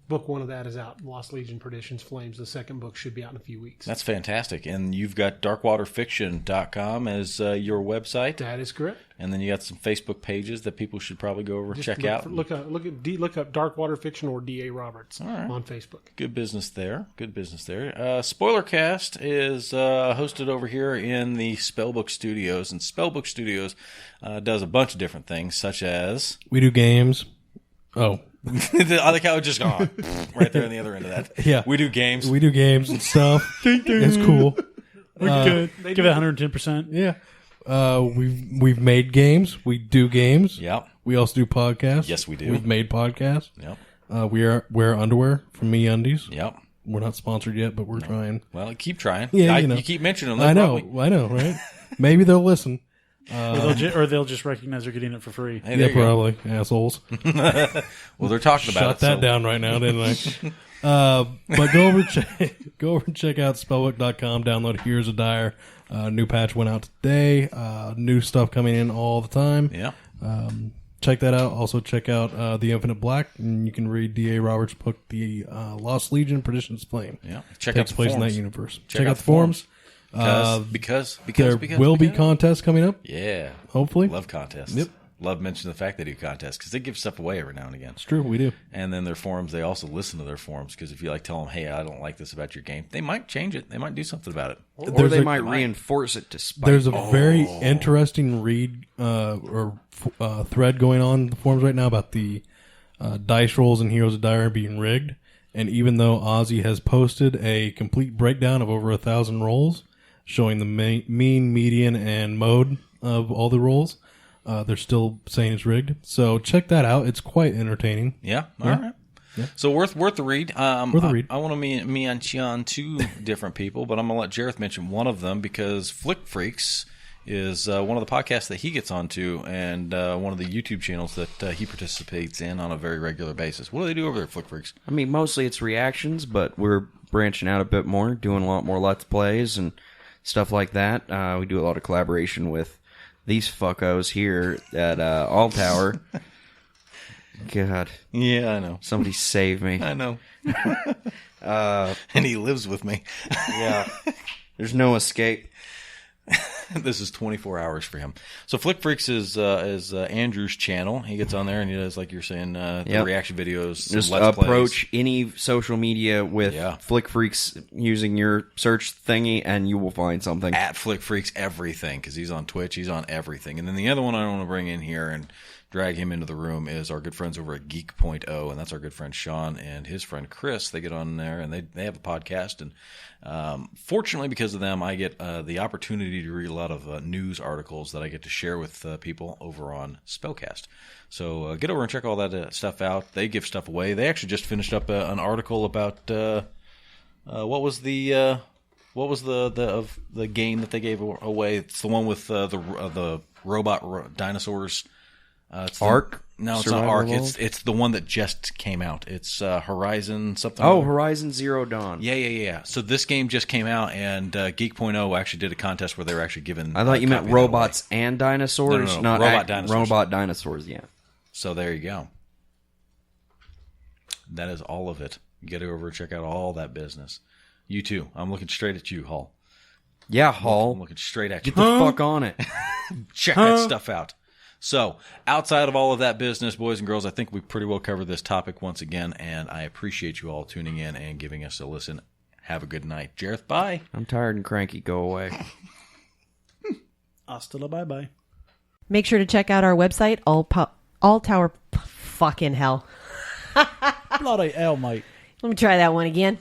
Book 1 of that is out. Lost Legion: Perdition's Flames. The second book should be out in a few weeks. That's fantastic. And you've got darkwaterfiction.com as your website. That is correct. And then you got some Facebook pages that people should probably go over and check out. Look up Darkwater Fiction or D.A. Roberts on Facebook. Good business there. Spoilercast is hosted over here in the Spellbook Studios. And Spellbook Studios does a bunch of different things, such as... We do games. Oh. I like how it just gone right there on the other end of that. Yeah. We do games. We do games and stuff. It's cool. We're good. Give it 110%. Yeah. We've made games. We do games. Yep. We also do podcasts. Yes, we do. We've made podcasts. Yep. We wear underwear from Me Undies. Yep. We're not sponsored yet, but we're trying. Well, keep trying. Yeah, you keep mentioning them. I know, right? Maybe they'll listen. Or they'll just recognize they're getting it for free. Hey, there Yeah, you go. probably. Assholes. Well, they're talking about Shut it. that down right now, didn't I? But go over and check out spellbook.com. Download Here's a Dire. New patch went out today. New stuff coming in all the time. Yeah. Check that out. Also check out The Infinite Black, and you can read D.A. Roberts' book, The Lost Legion: Perdition's Flame. Yeah. Check Takes out the place in forums. that universe. Check out the forums. Because There will be contests coming up. Yeah. Hopefully. Love contests. Yep. Love mentioning the fact they do contests because they give stuff away every now and again. It's true, we do. And then their forums, they also listen to their forums because if you tell them, hey, I don't like this about your game, they might change it. They might do something about it. Or they might reinforce it to spite. There's a very interesting read or thread going on in the forums right now about the dice rolls in Heroes of Dire are being rigged. And even though Ozzy has posted a complete breakdown of over 1,000 rolls, showing the mean, median, and mode of all the rolls, they're still saying it's rigged. So check that out. It's quite entertaining. Yeah. All right. Yeah. So worth the read. Worth a read. I want to mention on two different people, but I'm going to let Jareth mention one of them because Flick Freaks is one of the podcasts that he gets onto and one of the YouTube channels that he participates in on a very regular basis. What do they do over there, Flick Freaks? I mean, mostly it's reactions, but we're branching out a bit more, doing a lot more Let's Plays and stuff like that. We do a lot of collaboration with these fuckos here at All Tower. God. Yeah, I know. Somebody save me. I know. And he lives with me. Yeah. There's no escape. This is 24 hours for him. So Flick Freaks is Andrew's channel. He gets on there and he does, like you're saying, the reaction videos. Just Let's approach plays. Any social media with Flick Freaks using your search thingy, and you will find something. At Flick Freaks everything, because he's on Twitch. He's on everything. And then the other one I want to bring in here and drag him into the room is our good friends over at Geek.0, and that's our good friend Sean and his friend Chris. They get on there and they have a podcast, and fortunately because of them I get the opportunity to read a lot of news articles that I get to share with people over on Spellcast. So get over and check all that stuff out. They give stuff away. They actually just finished up an article about what was the game that they gave away. It's the one with the robot dinosaurs. It's Ark? No, it's not Ark. It's the one that just came out. It's Horizon something. Oh, Horizon Zero Dawn. Yeah. So this game just came out, and Geek.0 actually did a contest where they were actually giving. I thought you meant robots and dinosaurs. No, not robot dinosaurs. Robot dinosaurs. Yeah. So there you go. That is all of it. Get over and check out all that business. You too. I'm looking straight at you, Hall. Yeah, Hall. I'm looking straight at you. Get the fuck on it. Check that stuff out. So, outside of all of that business, boys and girls, I think we pretty well covered this topic once again, and I appreciate you all tuning in and giving us a listen. Have a good night. Jareth, bye. I'm tired and cranky. Go away. Hasta la bye-bye. Make sure to check out our website, All Tower... Fucking hell. Bloody hell, mate. Let me try that one again.